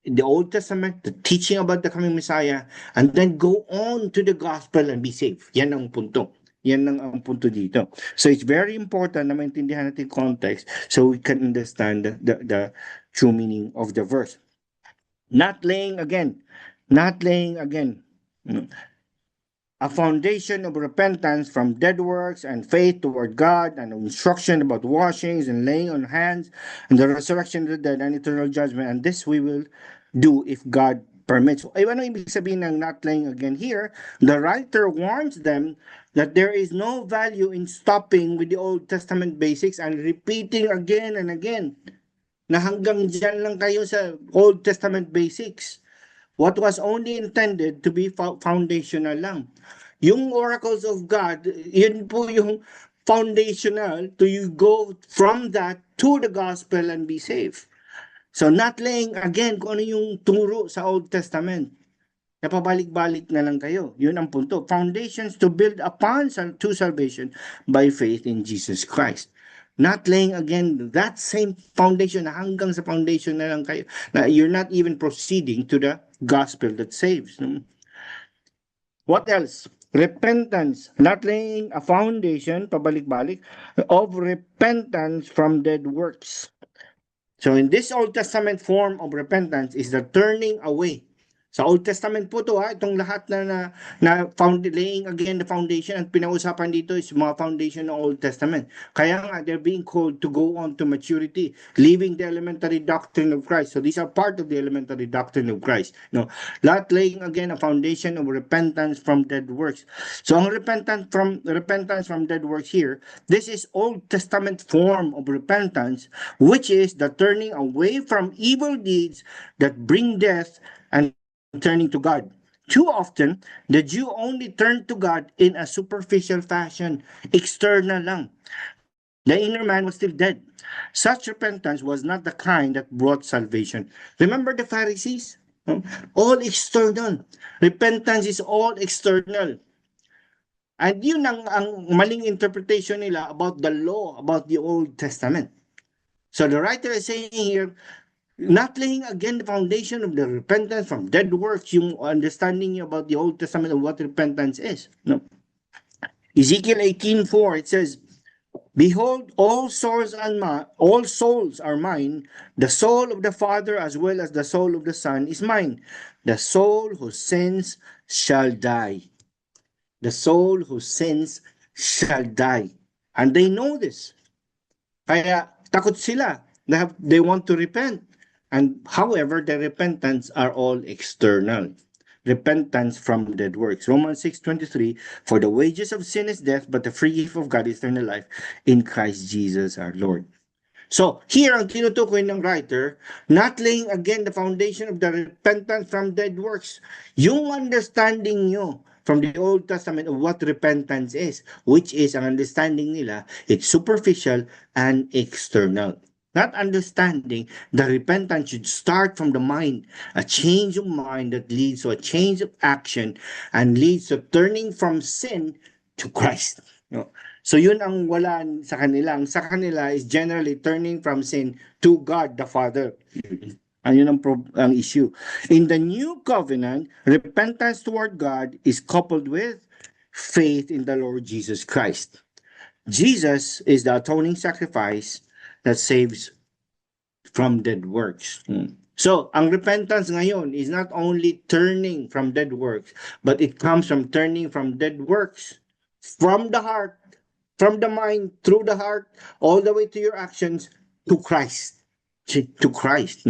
in the Old Testament, the teaching about the coming Messiah, and then go on to the gospel and be saved. Yan ang punto. Yan ang punto dito. So it's very important na maintindihan natin context so we can understand the true meaning of the verse. Not laying again. A foundation of repentance from dead works and faith toward God, and instruction about washings and laying on hands and the resurrection of the dead and eternal judgment. And this we will do if God permits. So, ano ibig sabihin ng not laying again here? The writer warns them that there is no value in stopping with the Old Testament basics and repeating again and again na hanggang dyan lang kayo sa Old Testament basics. What was only intended to be foundational lang. Yung oracles of God, yun po yung foundational to you go from that to the gospel and be saved. So not laying again kung ano yung turo sa Old Testament. Napabalik-balik na lang kayo. Yun ang punto. Foundations to build upon to salvation by faith in Jesus Christ. Not laying again that same foundation na hanggang sa foundation na lang kayo. Na you're not even proceeding to the gospel that saves. What else? Repentance. Not laying a foundation, pabalik-balik, of repentance from dead works. So in this Old Testament form of repentance is the turning away. Sa Old Testament po to itong lahat na laying again the foundation, at pinausapan dito is mga foundation ng Old Testament. Kaya nga they're being called to go on to maturity, leaving the elementary doctrine of Christ. So these are part of the elementary doctrine of Christ. No, not laying again a foundation of repentance from dead works. So ang repentance from dead works here, this is Old Testament form of repentance, which is the turning away from evil deeds that bring death and turning to God. Too often, the Jew only turned to God in a superficial fashion, external lang. The inner man was still dead. Such repentance was not the kind that brought salvation. Remember the Pharisees? All external. Repentance is all external. And yun ang maling interpretation nila about the law, about the Old Testament. So the writer is saying here, not laying again the foundation of the repentance from dead works, yung understanding about the Old Testament of what repentance is. No. Ezekiel 18:4, it says, Behold, all souls are mine. The soul of the Father as well as the soul of the Son is mine. The soul who sins shall die. The soul who sins shall die. And they know this. Kaya takot sila. They want to repent. And however, the repentance are all external. Repentance from dead works. Romans 6:23, for the wages of sin is death, but the free gift of God is eternal life in Christ Jesus our Lord. So, here ang tinutukoy ng writer, not laying again the foundation of the repentance from dead works. Yung understanding nyo from the Old Testament of what repentance is, which is ang understanding nila, it's superficial and external. Not understanding the repentance should start from the mind, a change of mind that leads to a change of action and leads to turning from sin to Christ. No? So yun ang wala sa kanila. Ang sa kanila is generally turning from sin to God the Father. Ang yun ang issue. In the new covenant, repentance toward God is coupled with faith in the Lord Jesus Christ. Jesus is the atoning sacrifice that saves from dead works. So, ang repentance ngayon is not only turning from dead works, but it comes from turning from dead works from the heart, from the mind, through the heart, all the way to your actions, to Christ. To Christ.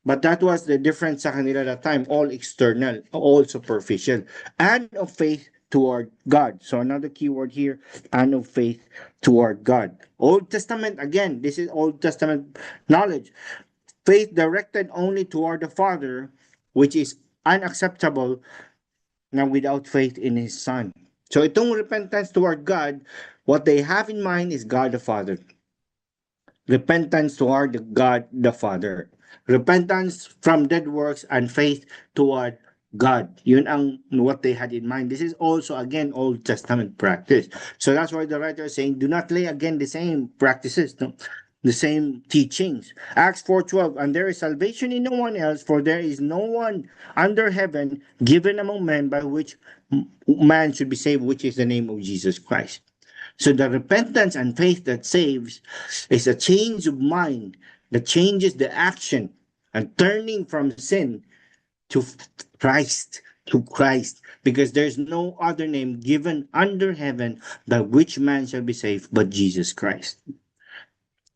But that was the difference sa kanila that time, all external, all superficial, and of faith toward God. So another keyword here, and of faith toward God. Old Testament, again, this is Old Testament knowledge. Faith directed only toward the Father, which is unacceptable now without faith in His Son. So itong repentance toward God, what they have in mind is God the Father. Repentance toward God the Father. Repentance from dead works and faith toward God. Yun ang what they had in mind. This is also, again, Old Testament practice. So that's why the writer is saying, do not lay again the same practices, the same teachings. Acts 4:12, and there is salvation in no one else, for there is no one under heaven given among men by which man should be saved, which is the name of Jesus Christ. So the repentance and faith that saves is a change of mind that changes the action and turning from sin to Christ, because there's no other name given under heaven by which man shall be saved but Jesus Christ.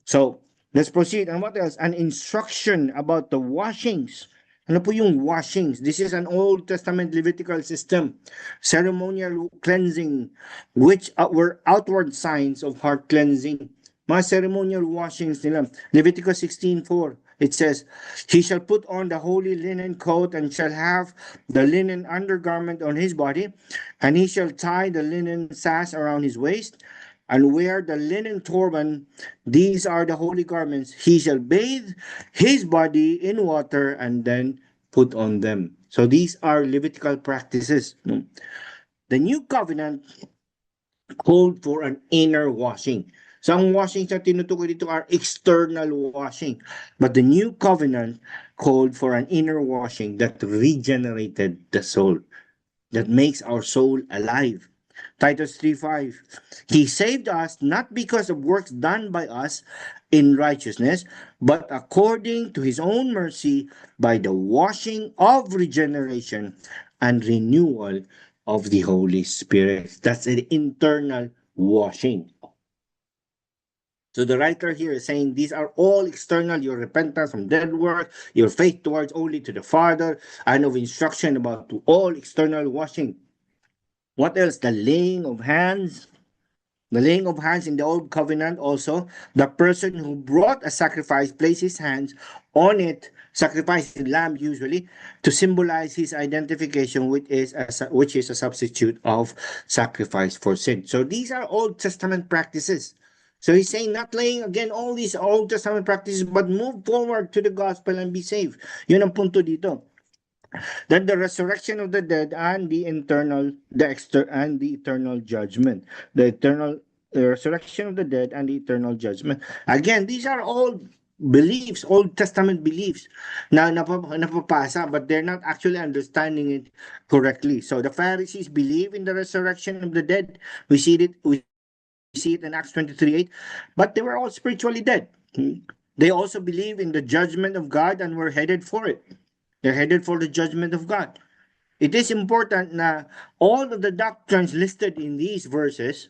So let's proceed. And what else? An instruction about the washings. Ano po yung washings? This is an Old Testament Levitical system, ceremonial cleansing, which were outward signs of heart cleansing. Mga ceremonial washings nila. Leviticus 16:4, it says, he shall put on the holy linen coat and shall have the linen undergarment on his body, and he shall tie the linen sash around his waist, and wear the linen turban. These are the holy garments. He shall bathe his body in water and then put on them. So these are Levitical practices. The new covenant called for an inner washing. So ang washing sa tinutukoy dito are external washing. But the new covenant called for an inner washing that regenerated the soul, that makes our soul alive. Titus 3:5, he saved us not because of works done by us in righteousness, but according to his own mercy by the washing of regeneration and renewal of the Holy Spirit. That's an internal washing. So the writer here is saying these are all external, your repentance from dead work, your faith towards only to the Father, and of instruction about to all external washing. What else? The laying of hands. The laying of hands in the Old Covenant also, the person who brought a sacrifice placed his hands on it, sacrificing lamb usually, to symbolize his identification, which is a substitute of sacrifice for sin. So these are Old Testament practices. So he's saying not laying again all these Old Testament practices, but move forward to the gospel and be saved. Yun ang punto dito. That the resurrection of the dead and the eternal judgment, the resurrection of the dead and the eternal judgment. Again, these are all beliefs, Old Testament beliefs, na napapasa, but they're not actually understanding it correctly. So the Pharisees believe in the resurrection of the dead. We see it see it in Acts 23:8. But they were all spiritually dead. They also believe in the judgment of God and were headed for it. They're headed for the judgment of God. It is important na all of the doctrines listed in these verses,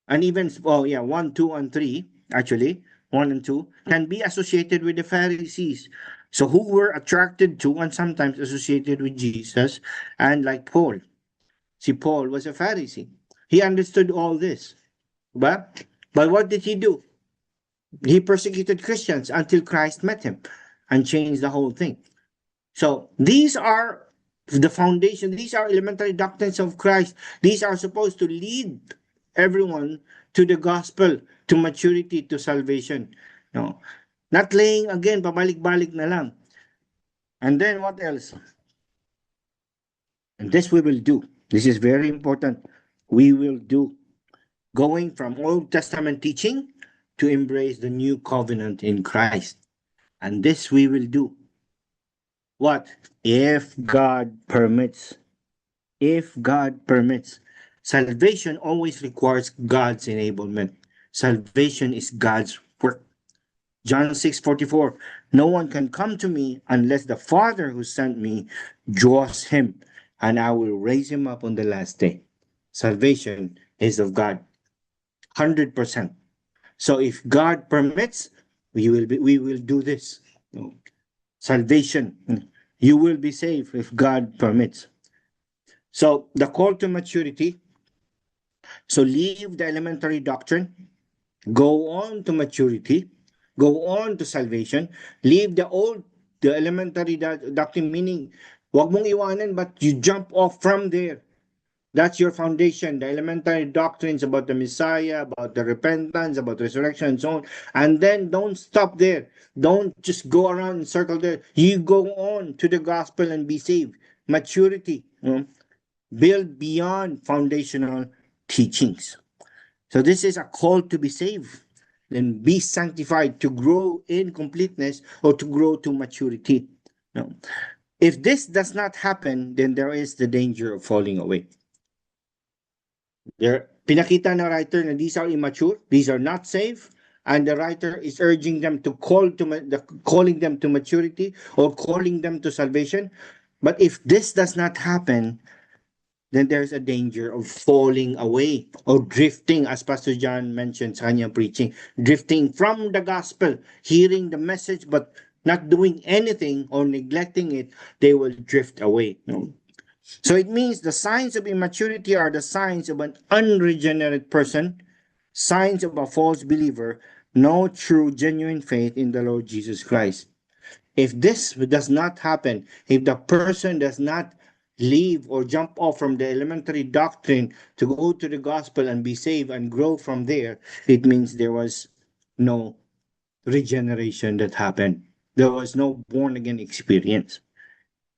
and even, 1, 2, and 3, actually, 1 and 2, can be associated with the Pharisees. So who were attracted to and sometimes associated with Jesus, and like Paul. See, Paul was a Pharisee. He understood all this. But what did he do? He persecuted Christians until Christ met him and changed the whole thing. So these are the foundation, these are elementary doctrines of Christ. These are supposed to lead everyone to the gospel, to maturity, to salvation. No. Not laying again, pabalik-balik na lang. And then what else? And this we will do. This is very important. We will do. Going from Old Testament teaching to embrace the new covenant in Christ. And this we will do. What? If God permits. If God permits. Salvation always requires God's enablement. Salvation is God's work. John 6:44. No one can come to me unless the Father who sent me draws him, and I will raise him up on the last day. Salvation is of God. 100%. So if God permits, we will do this. Salvation. You will be saved if God permits. So the call to maturity. So leave the elementary doctrine, go on to maturity, go on to salvation, leave the elementary doctrine, meaning wag mong iwanan, but you jump off from there. That's your foundation, the elementary doctrines about the Messiah, about the repentance, about resurrection, and so on. And then don't stop there. Don't just go around and circle there. You go on to the gospel and be saved. Maturity. Build beyond foundational teachings. So this is a call to be saved. Then be sanctified, to grow in completeness or to grow to maturity. If this does not happen, then there is the danger of falling away. Pinakita ng writer na these are immature, these are not safe, and the writer is urging them to calling them to maturity or calling them to salvation. But if this does not happen, then there's a danger of falling away or drifting, as Pastor John mentioned sa kanyang preaching, drifting from the gospel, hearing the message but not doing anything or neglecting it, they will drift away. So it means the signs of immaturity are the signs of an unregenerate person, signs of a false believer, no true, genuine faith in the Lord Jesus Christ. If this does not happen, if the person does not leave or jump off from the elementary doctrine to go to the gospel and be saved and grow from there, it means there was no regeneration that happened. There was no born again experience.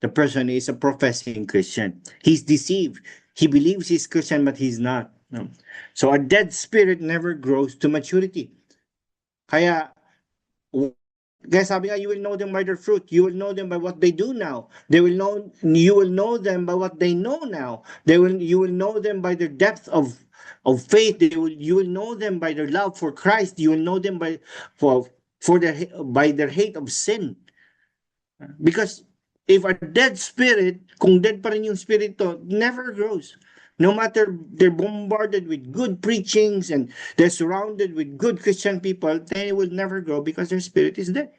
The person is a professing Christian. He's deceived. He believes he's Christian, but he's not. So a dead spirit never grows to maturity. Kaya, sabi nga, you will know them by their fruit. You will know them by what they do now. You will know them by what they know now. You will know them by their depth of faith. You will know them by their love for Christ. You will know them by their hate of sin. Because if a dead spirit, kung dead pa rin yung spirit to, never grows. No matter they're bombarded with good preachings and they're surrounded with good Christian people, they will never grow because their spirit is dead.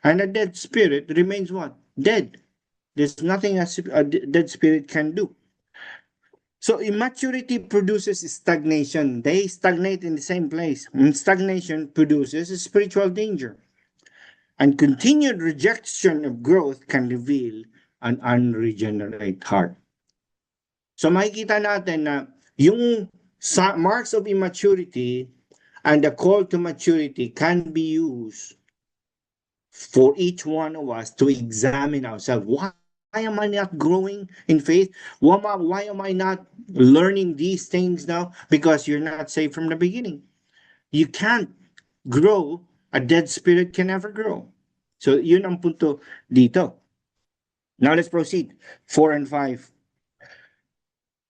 And a dead spirit remains what? Dead. There's nothing a dead spirit can do. So immaturity produces stagnation. They stagnate in the same place. And stagnation produces a spiritual danger. And continued rejection of growth can reveal an unregenerate heart. So makikita natin na yung marks of immaturity and the call to maturity can be used for each one of us to examine ourselves. Why am I not growing in faith? Why am I not learning these things now? Because you're not saved from the beginning. You can't grow. A dead spirit can never grow. So yun ang punto dito. Now let's proceed. 4 and 5.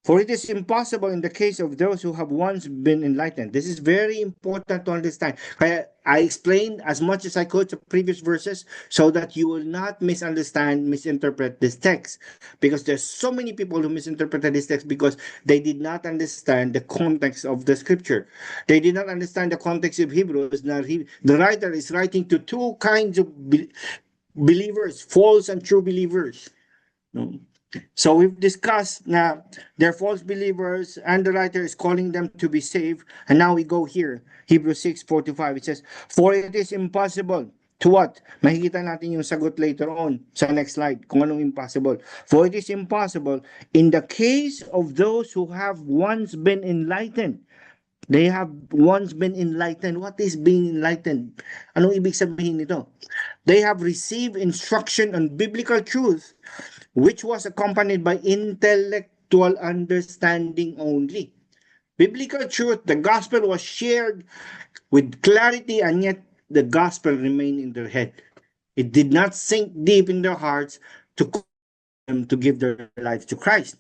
For it is impossible in the case of those who have once been enlightened. This is very important to understand. I explained as much as I could to previous verses so that you will not misunderstand, misinterpret this text. Because there's so many people who misinterpreted this text because they did not understand the context of the scripture. They did not understand the context of Hebrews. Now, the writer is writing to two kinds of believers, false and true believers. No? So we've discussed now they're false believers and the writer is calling them to be saved. And now we go here, Hebrews 6:45. It says, for it is impossible to what? Makikita natin yung sagot later on sa next slide kung anong impossible. For it is impossible in the case of those who have once been enlightened. They have once been enlightened. What is being enlightened? Anong ibig sabihin nito? They have received instruction on biblical truth which was accompanied by intellectual understanding only. Biblical truth, the gospel was shared with clarity, and yet the gospel remained in their head. It did not sink deep in their hearts to them to give their lives to Christ.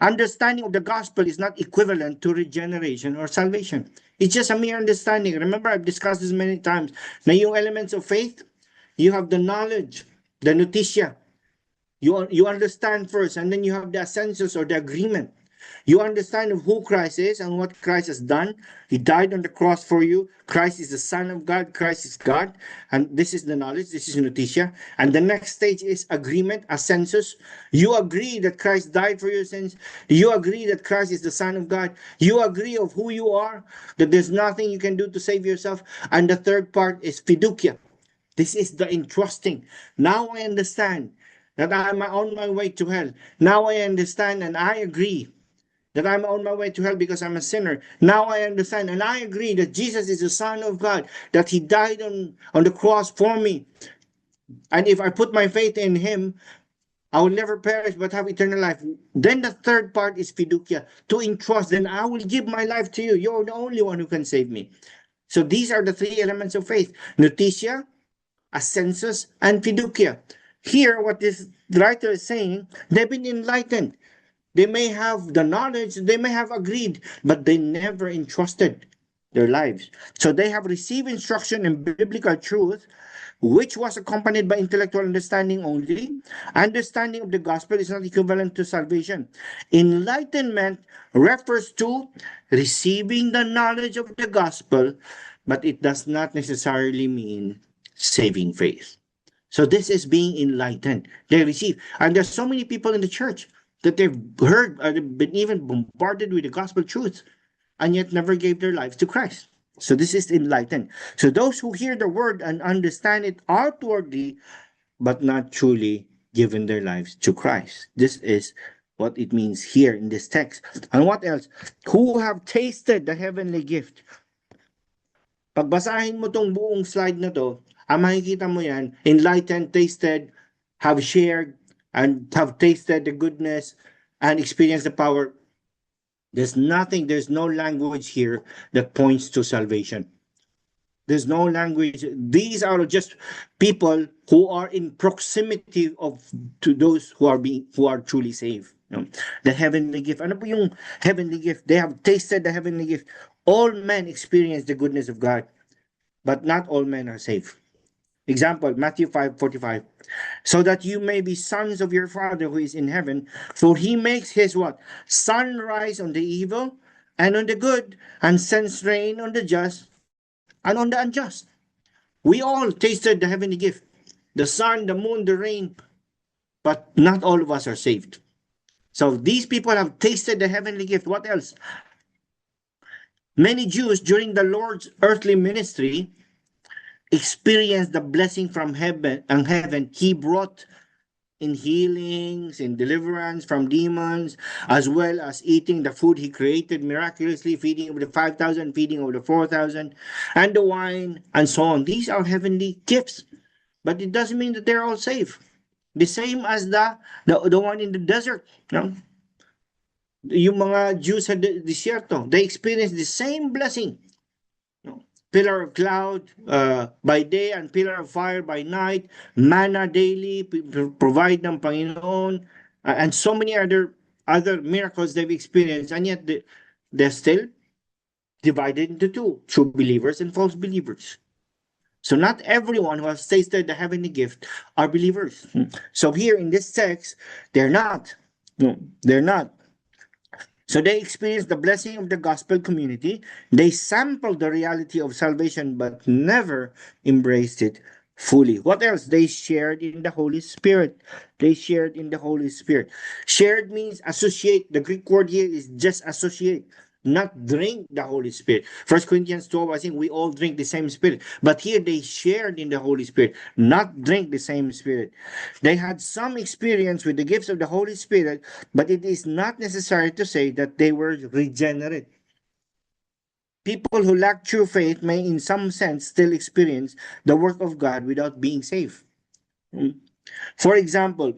Understanding of the gospel is not equivalent to regeneration or salvation. It's just a mere understanding. Remember, I've discussed this many times. Na yung elements of faith, you have the knowledge, the noticia, you understand first, and then you have the assensus or the agreement. You understand of who Christ is and what Christ has done. He died on the cross for you. Christ is the Son of God. Christ is God. And this is the knowledge. This is noticia. And the next stage is agreement, assensus. You agree that Christ died for your sins. You agree that Christ is the Son of God. You agree of who you are, that there's nothing you can do to save yourself. And the third part is fiducia. This is the entrusting. Now I understand that I'm on my way to hell. Now I understand and I agree that I'm on my way to hell because I'm a sinner. Now I understand and I agree that Jesus is the Son of God, that he died on the cross for me. And if I put my faith in him, I will never perish but have eternal life. Then the third part is fiducia, to entrust. Then I will give my life to you. You're the only one who can save me. So these are the three elements of faith: noticia, assensus, and fiducia. Here, what this writer is saying, they've been enlightened. They may have the knowledge, they may have agreed, but they never entrusted their lives. So they have received instruction in biblical truth, which was accompanied by intellectual understanding only. Understanding of the gospel is not equivalent to salvation. Enlightenment refers to receiving the knowledge of the gospel, but it does not necessarily mean saving faith. So this is being enlightened. They receive. And there's so many people in the church that they've heard or they've been even bombarded with the gospel truth and yet never gave their lives to Christ. So this is enlightened. So those who hear the word and understand it outwardly, but not truly given their lives to Christ. This is what it means here in this text. And what else? Who have tasted the heavenly gift. Pagbasahin mo tong buong slide na to, makikita mo yan, enlightened, tasted, have shared, and have tasted the goodness and experienced the power. There's nothing, there's no language here that points to salvation. There's no language. These are just people who are in proximity to those who are truly saved. The heavenly gift. Ano po yung heavenly gift? They have tasted the heavenly gift. All men experience the goodness of God, but not all men are saved. Example, Matthew 5:45. So that you may be sons of your Father who is in heaven, for he makes his what? Sun rise on the evil and on the good, and sends rain on the just and on the unjust. We all tasted the heavenly gift, the sun, the moon, the rain, but not all of us are saved. So these people have tasted the heavenly gift. What else? Many Jews during the Lord's earthly ministry experienced the blessing from heaven and heaven he brought in healings, in deliverance from demons, as well as eating the food he created miraculously, feeding of the 5,000, feeding of the 4,000, and the wine, and so on. These are heavenly gifts, but it doesn't mean that they're all safe. The same as the one in the desert. No? Yung mga Jews sa desierto, they experienced the same blessing. No? Pillar of cloud by day and pillar of fire by night, manna daily, provide ng Panginoon, and so many other other miracles they've experienced, and yet they're still divided into two: true believers and false believers. So not everyone who has tasted the heavenly gift are believers. So here in this text, they're not. No, they're not. So they experienced the blessing of the gospel community. They sampled the reality of salvation, but never embraced it fully. What else? They shared in the Holy Spirit. They shared in the Holy Spirit. Shared means associate. The Greek word here is just associate, not drink the Holy Spirit. First Corinthians 12, I think we all drink the same Spirit. But here they shared in the Holy Spirit, not drink the same Spirit. They had some experience with the gifts of the Holy Spirit, but it is not necessary to say that they were regenerate. People who lack true faith may, in some sense, still experience the work of God without being saved. For example,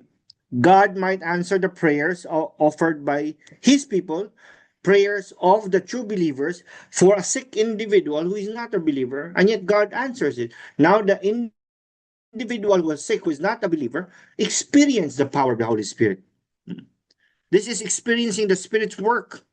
God might answer the prayers offered by His people, prayers of the true believers for a sick individual who is not a believer, and yet God answers it. Now, the individual who was sick, who is not a believer, experienced the power of the Holy Spirit. This is experiencing the Spirit's work.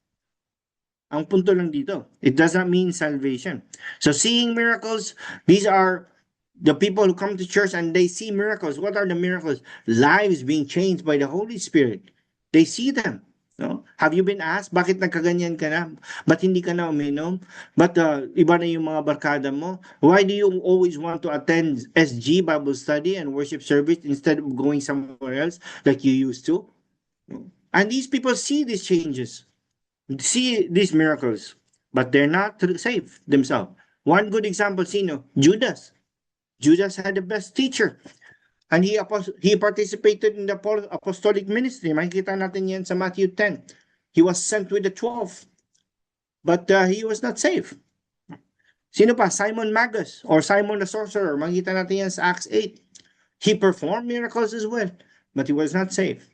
Ang punto lang dito, it doesn't mean salvation. So seeing miracles, these are the people who come to church and they see miracles. What are the miracles? Lives being changed by the Holy Spirit. They see them. No? Have you been asked, bakit nagkaganyan ka na? Ba't hindi ka na uminom? Ba't iba na yung mga barkada mo? Why do you always want to attend SG Bible study and worship service instead of going somewhere else like you used to? And these people see these changes, see these miracles, but they're not saved themselves. One good example, sino? Judas. Judas had the best teacher. And he participated in the apostolic ministry. Makikita natin yan sa Matthew 10. He was sent with the 12. But he was not saved. Sino pa? Simon Magus or Simon the sorcerer. Makikita natin yan sa Acts 8. He performed miracles as well, but he was not saved.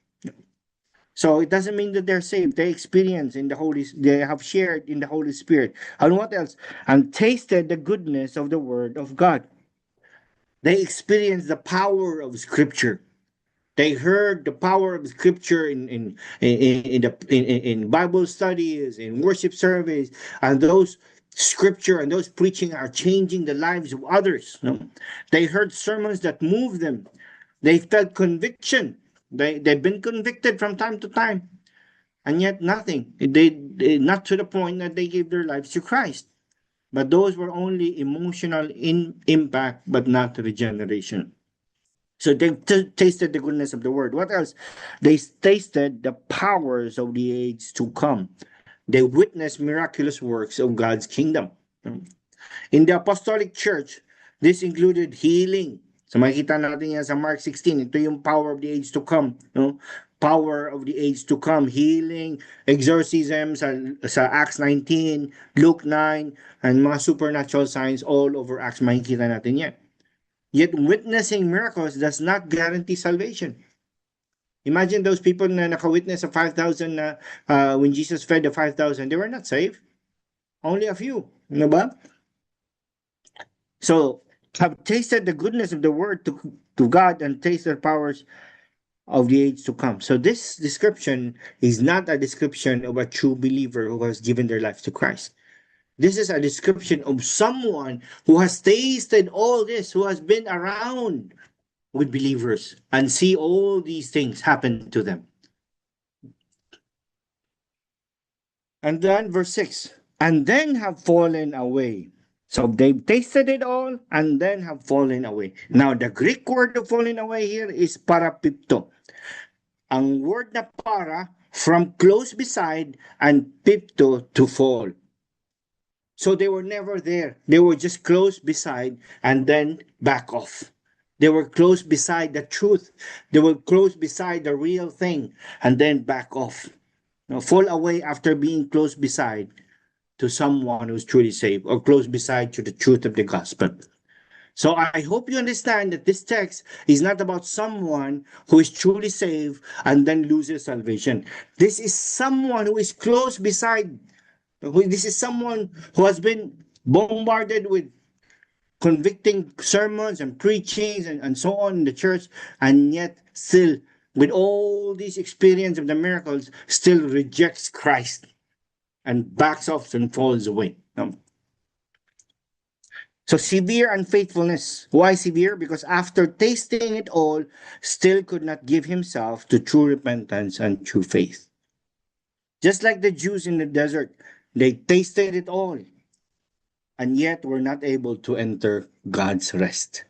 So it doesn't mean that they're saved. They experience in the they have shared in the Holy Spirit. And what else? And tasted the goodness of the word of God. They experienced the power of Scripture. They heard the power of Scripture in Bible studies, in worship service, and those Scripture and those preaching are changing the lives of others. No? They heard sermons that moved them. They felt conviction. They've been convicted from time to time, and yet nothing. They not to the point that they gave their lives to Christ. But those were only emotional impact, but not regeneration. So they tasted the goodness of the word. What else? They tasted the powers of the age to come. They witnessed miraculous works of God's kingdom. In the apostolic church, this included healing. So makikita natin yan sa Mark 16. Ito yung power of the age to come. No? Power of the age to come. Healing, exorcism sa Acts 19, Luke 9, and mga supernatural signs all over Acts. Makikita natin yan. Yet witnessing miracles does not guarantee salvation. Imagine those people na nakawitness of 5,000 na when Jesus fed the 5,000, they were not saved. Only a few. Ano ba? So, have tasted the goodness of the word to God and tasted powers of the age to come. So this description is not a description of a true believer who has given their life to Christ. This is a description of someone who has tasted all this, who has been around with believers and see all these things happen to them. And then verse 6, and then have fallen away. So they've tasted it all and then have fallen away. Now, the Greek word of fallen away here is parapipto. Ang word na para, from close beside, and pipto, to fall. So they were never there. They were just close beside and then back off. They were close beside the truth. They were close beside the real thing and then back off. Now, fall away after being close beside to someone who's truly saved or close beside to the truth of the gospel. So I hope you understand that this text is not about someone who is truly saved and then loses salvation. This is someone who is close beside. This is someone who has been bombarded with convicting sermons and preachings and so on in the church, and yet still with all this experience of the miracles, still rejects Christ and backs off and falls away. So severe unfaithfulness. Why severe? Because after tasting it all, still could not give himself to true repentance and true faith. Just like the Jews in the desert, they tasted it all and yet were not able to enter God's rest.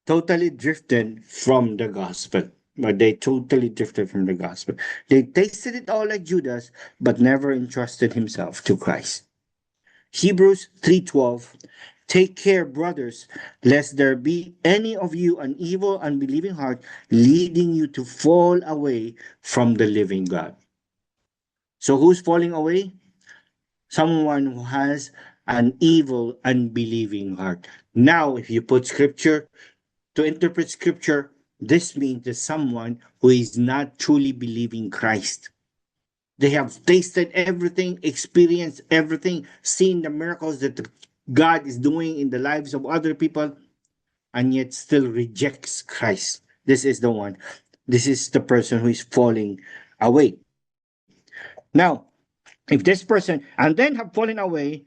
Totally drifted from the gospel. But they totally drifted from the gospel. They tasted it all like Judas, but never entrusted himself to Christ. Hebrews 3:12. Take care, brothers, lest there be any of you an evil, unbelieving heart, leading you to fall away from the living God. So who's falling away? Someone who has an evil, unbelieving heart. Now, if you put scripture to interpret scripture, this means that someone who is not truly believing Christ. They have tasted everything, experienced everything, seen the miracles that God is doing in the lives of other people, and yet still rejects Christ. This is the one. This is the person who is falling away. Now, if this person and then have fallen away,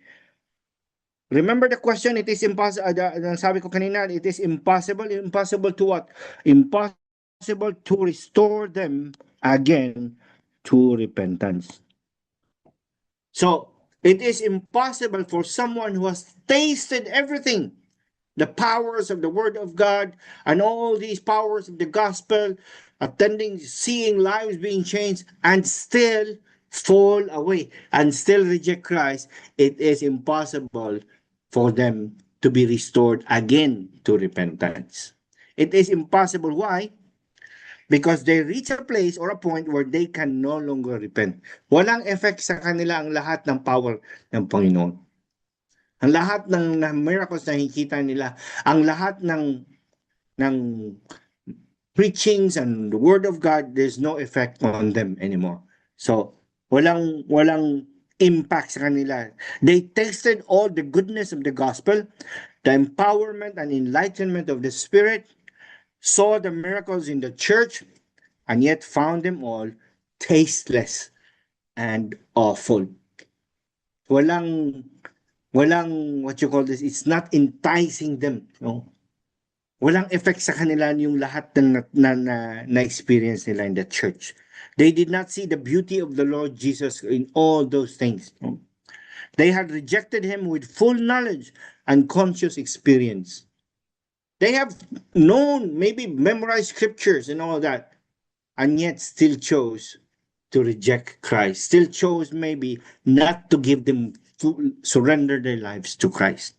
remember the question, it is impossible, sabi ko kanina, it is impossible. Impossible to what? Impossible to restore them again to repentance. So, it is impossible for someone who has tasted everything, the powers of the Word of God and all these powers of the gospel, attending, seeing lives being changed, and still fall away and still reject Christ. It is impossible for them to be restored again to repentance. It is impossible. Why? Because they reach a place or a point where they can no longer repent. Walang effect sa kanila ang lahat ng power ng Panginoon. Ang lahat ng miracles na nakikita nila, ang lahat ng preachings and the word of God, there's no effect on them anymore. So, walang impact sa kanila. They tasted all the goodness of the gospel, the empowerment and enlightenment of the Spirit, saw the miracles in the church, and yet found them all tasteless and awful. Walang what you call this, it's not enticing them, no? Walang effect sa kanila yung lahat na experience nila in the church. They did not see the beauty of the Lord Jesus in all those things. No? They had rejected him with full knowledge and conscious experience. They have known, maybe memorized scriptures and all that, and yet still chose to reject Christ, still chose maybe not to give them surrender their lives to Christ.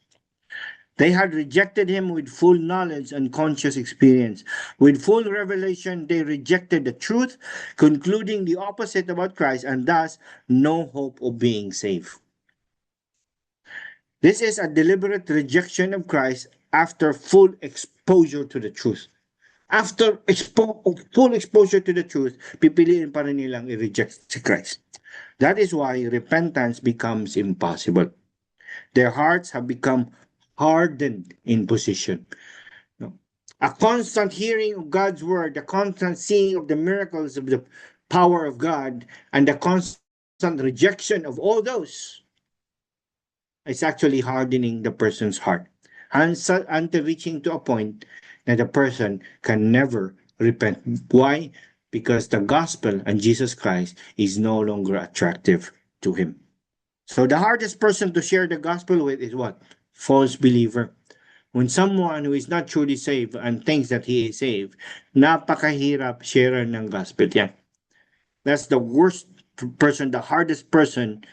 They had rejected him with full knowledge and conscious experience. With full revelation, they rejected the truth, concluding the opposite about Christ, and thus no hope of being saved. This is a deliberate rejection of Christ after full exposure to the truth. After full exposure to the truth, pipiliin pa rin nilang i-reject si Christ. That is why repentance becomes impossible. Their hearts have become hardened in position. A constant hearing of God's word, the constant seeing of the miracles of the power of God, and the constant rejection of all those is actually hardening the person's heart until reaching to a point that a person can never repent. Why? Because the gospel and Jesus Christ is no longer attractive to him. So the hardest person to share the gospel with is what? False believer. When someone who is not truly saved and thinks that he is saved, napakahirap share ng gospel. Yeah. That's the worst person, the hardest person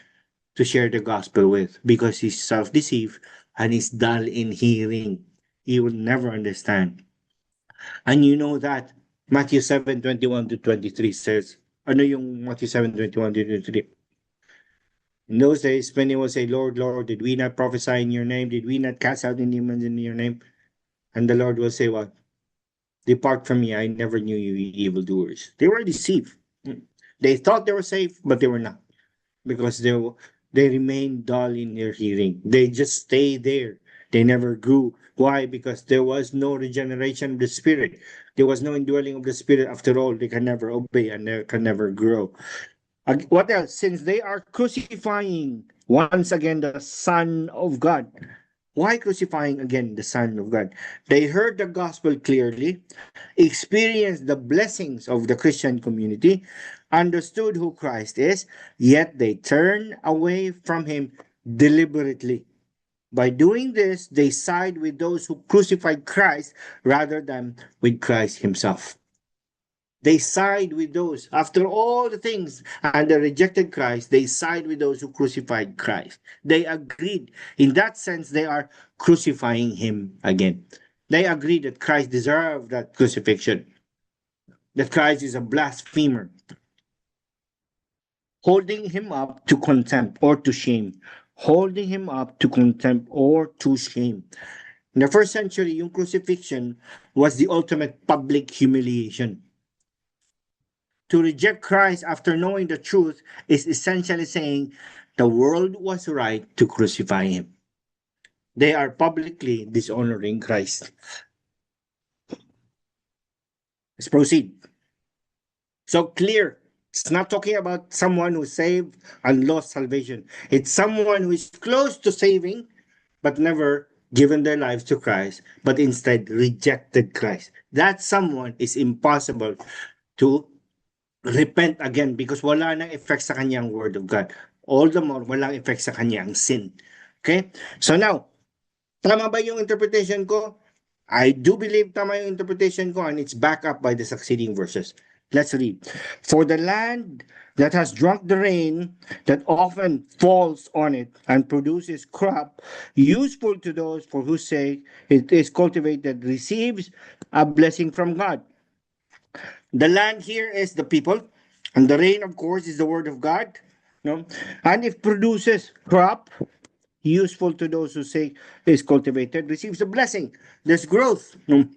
to share the gospel with, because he's self-deceived and he's dull in hearing. He will never understand. And you know that Matthew 7:21 to 23 says, ano yung Matthew 7:21 to 23? In those days, many will say, Lord, Lord, did we not prophesy in your name? Did we not cast out demons in your name? And the Lord will say, what? Depart from me, I never knew you, evildoers. They were deceived. They thought they were safe, but they were not, because they remained dull in their hearing. They just stay there. They never grew. Why? Because there was no regeneration of the spirit. There was no indwelling of the spirit. After all, they can never obey and they can never grow. What else? Since they are crucifying once again the Son of God. Why crucifying again the Son of God? They heard the gospel clearly, experienced the blessings of the Christian community, understood who Christ is, yet they turn away from him deliberately. By doing this, they side with those who crucified Christ rather than with Christ himself. They side with those, after all the things, and they rejected Christ, they side with those who crucified Christ. They agreed. In that sense, they are crucifying him again. They agree that Christ deserved that crucifixion, that Christ is a blasphemer, holding him up to contempt or to shame. Holding him up to contempt or to shame. In the first century, yung crucifixion was the ultimate public humiliation. To reject Christ after knowing the truth is essentially saying the world was right to crucify him. They are publicly dishonoring Christ. Let's proceed. So clear. It's not talking about someone who saved and lost salvation. It's someone who is close to saving, but never given their lives to Christ, but instead rejected Christ. That someone is impossible to repent again because wala nang effect sa kanyang word of God. All the more, walang effect sa kanyang sin. Okay? So now, tama ba yung interpretation ko? I do believe tama yung interpretation ko and it's backed up by the succeeding verses. Let's read. For the land that has drunk the rain that often falls on it and produces crop useful to those for whose sake it is cultivated receives a blessing from God. The land here is the people, and the rain, of course, is the word of God. No? And if produces crop useful to those who say is cultivated, receives a blessing. There's growth. No?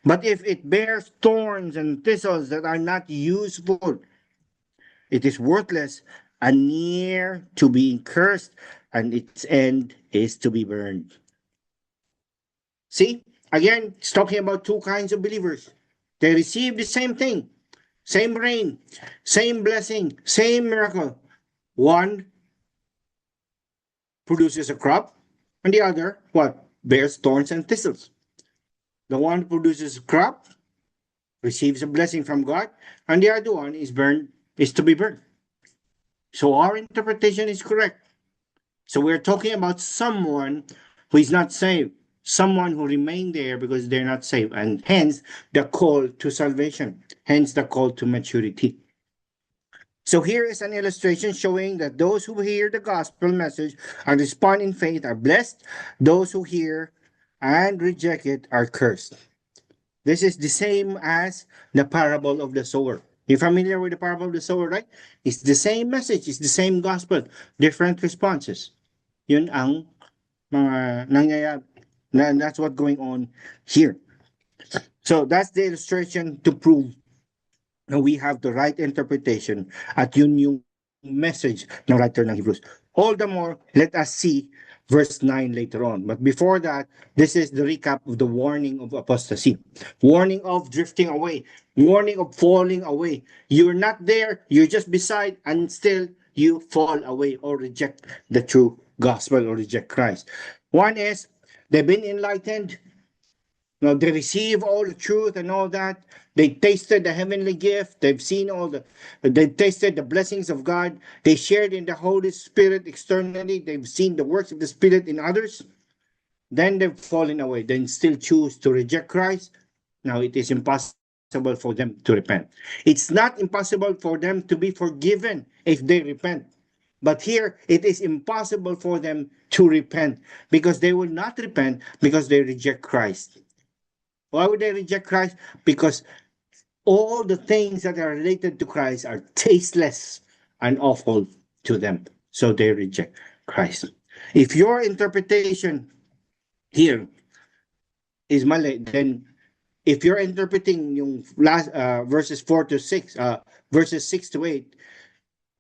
But if it bears thorns and thistles that are not useful, it is worthless and near to being cursed, and its end is to be burned. See, again, it's talking about two kinds of believers. They receive the same thing, same rain, same blessing, same miracle. One produces a crop, and the other, what? Bears thorns and thistles. The one who produces a crop receives a blessing from God, and the other one is to be burned. So our interpretation is correct. So we're talking about someone who is not saved, someone who remained there because they're not saved, and hence the call to salvation, hence the call to maturity. So here is an illustration showing that those who hear the gospel message and respond in faith are blessed. Those who hear and reject it are cursed. This is the same as the parable of the sower. You're familiar with the parable of the sower, right? It's the same message, it's the same gospel, different responses. Yun ang mga nangyayari. That's what's going on here. So that's the illustration to prove na we have the right interpretation at yun yung message ng writer ng Hebrews. All the more, let us see verse 9 later on. But before that, this is the recap of the warning of apostasy, warning of drifting away, warning of falling away. You're not there, you're just beside, and still you fall away or reject the true gospel or reject Christ. One is they've been enlightened. Now they receive all the truth and all that. They tasted the heavenly gift. They've seen they tasted the blessings of God. They shared in the Holy Spirit externally. They've seen the works of the Spirit in others. Then they've fallen away. Then still choose to reject Christ. Now it is impossible for them to repent. It's not impossible for them to be forgiven if they repent. But here it is impossible for them to repent because they will not repent because they reject Christ. Why would they reject Christ? Because all the things that are related to Christ are tasteless and awful to them. So they reject Christ. If your interpretation here is mali, then if you're interpreting yung last verses 4 to 6, verses 6 to 8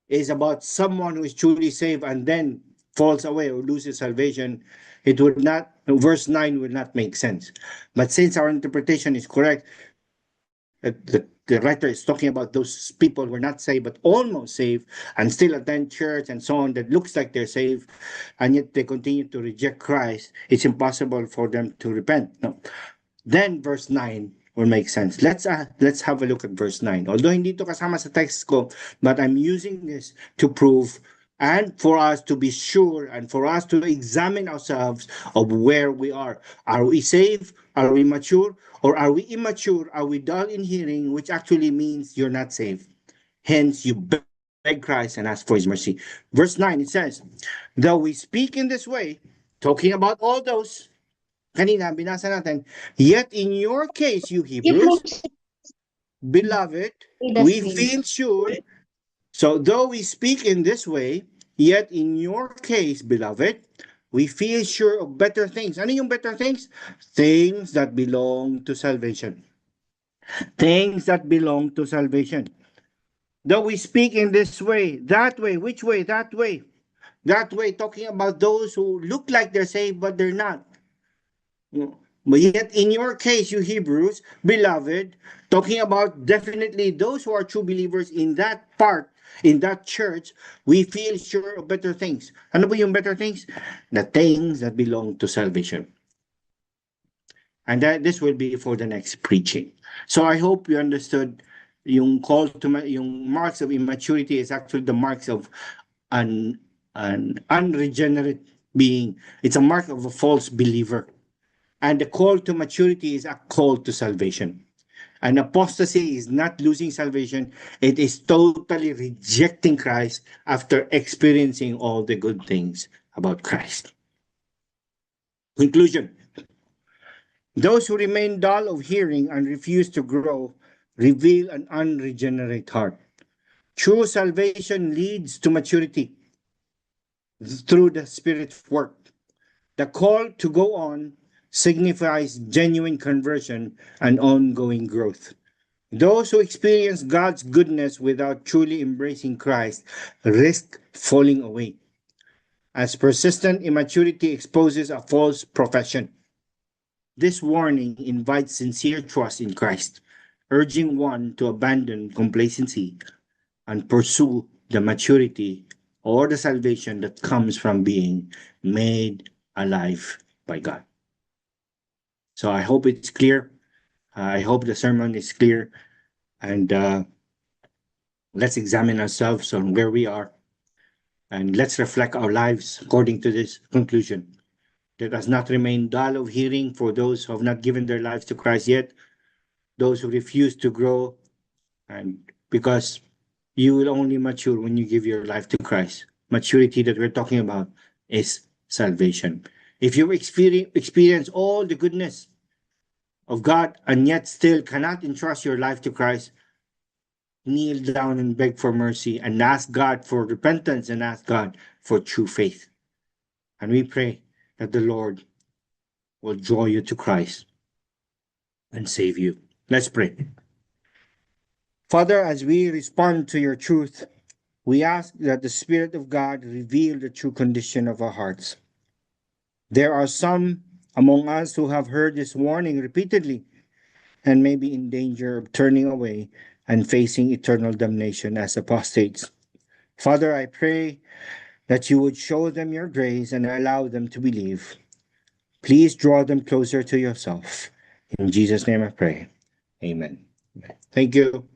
is about someone who is truly saved and then falls away or loses salvation, it would not, verse 9 would not make sense. But since our interpretation is correct, the writer is talking about those people who are not saved but almost saved and still attend church and so on, that looks like they're saved, and yet they continue to reject Christ. It's impossible for them to repent. No. Then verse 9 will make sense. Let's have a look at verse 9. Although hindi to kasama sa text ko, but I'm using this to prove and for us to be sure and for us to examine ourselves of where we are. Are we saved? Are we mature? Or are we immature? Are we dull in hearing, which actually means you're not saved? Hence, you beg Christ and ask for his mercy. Verse 9, it says, though we speak in this way, talking about all those, kanina, binasa natin, yet in your case, you Hebrews, beloved, we feel sure. So though we speak in this way, yet in your case, beloved, we feel sure of better things. Ano yung better things? Things that belong to salvation. Things that belong to salvation. Though we speak in this way, that way, which way? That way. That way, talking about those who look like they're saved, but they're not. But yet, in your case, you Hebrews, beloved, talking about definitely those who are true believers in that part, in that church, we feel sure of better things. Ano ba yung better things? The things that belong to salvation. And this will be for the next preaching. So I hope you understood yung call to yung marks of immaturity is actually the marks of an unregenerate being. It's a mark of a false believer. And the call to maturity is a call to salvation. And apostasy is not losing salvation. It is totally rejecting Christ after experiencing all the good things about Christ. Conclusion. Those who remain dull of hearing and refuse to grow reveal an unregenerate heart. True salvation leads to maturity through the Spirit's work. The call to go on signifies genuine conversion and ongoing growth. Those who experience God's goodness without truly embracing Christ risk falling away, as persistent immaturity exposes a false profession. This warning invites sincere trust in Christ, urging one to abandon complacency and pursue the maturity or the salvation that comes from being made alive by God. So I hope it's clear. I hope the sermon is clear. And let's examine ourselves on where we are. And let's reflect our lives according to this conclusion. Let us not remain dull of hearing for those who have not given their lives to Christ yet, those who refuse to grow, and because you will only mature when you give your life to Christ. Maturity that we're talking about is salvation. If you experience all the goodness of God and yet still cannot entrust your life to Christ, kneel down and beg for mercy and ask God for repentance and ask God for true faith. And we pray that the Lord will draw you to Christ and save you. Let's pray. Father, as we respond to your truth, we ask that the Spirit of God reveal the true condition of our hearts. There are some among us who have heard this warning repeatedly and may be in danger of turning away and facing eternal damnation as apostates. Father, I pray that you would show them your grace and allow them to believe. Please draw them closer to yourself. In Jesus' name I pray. Amen. Thank you.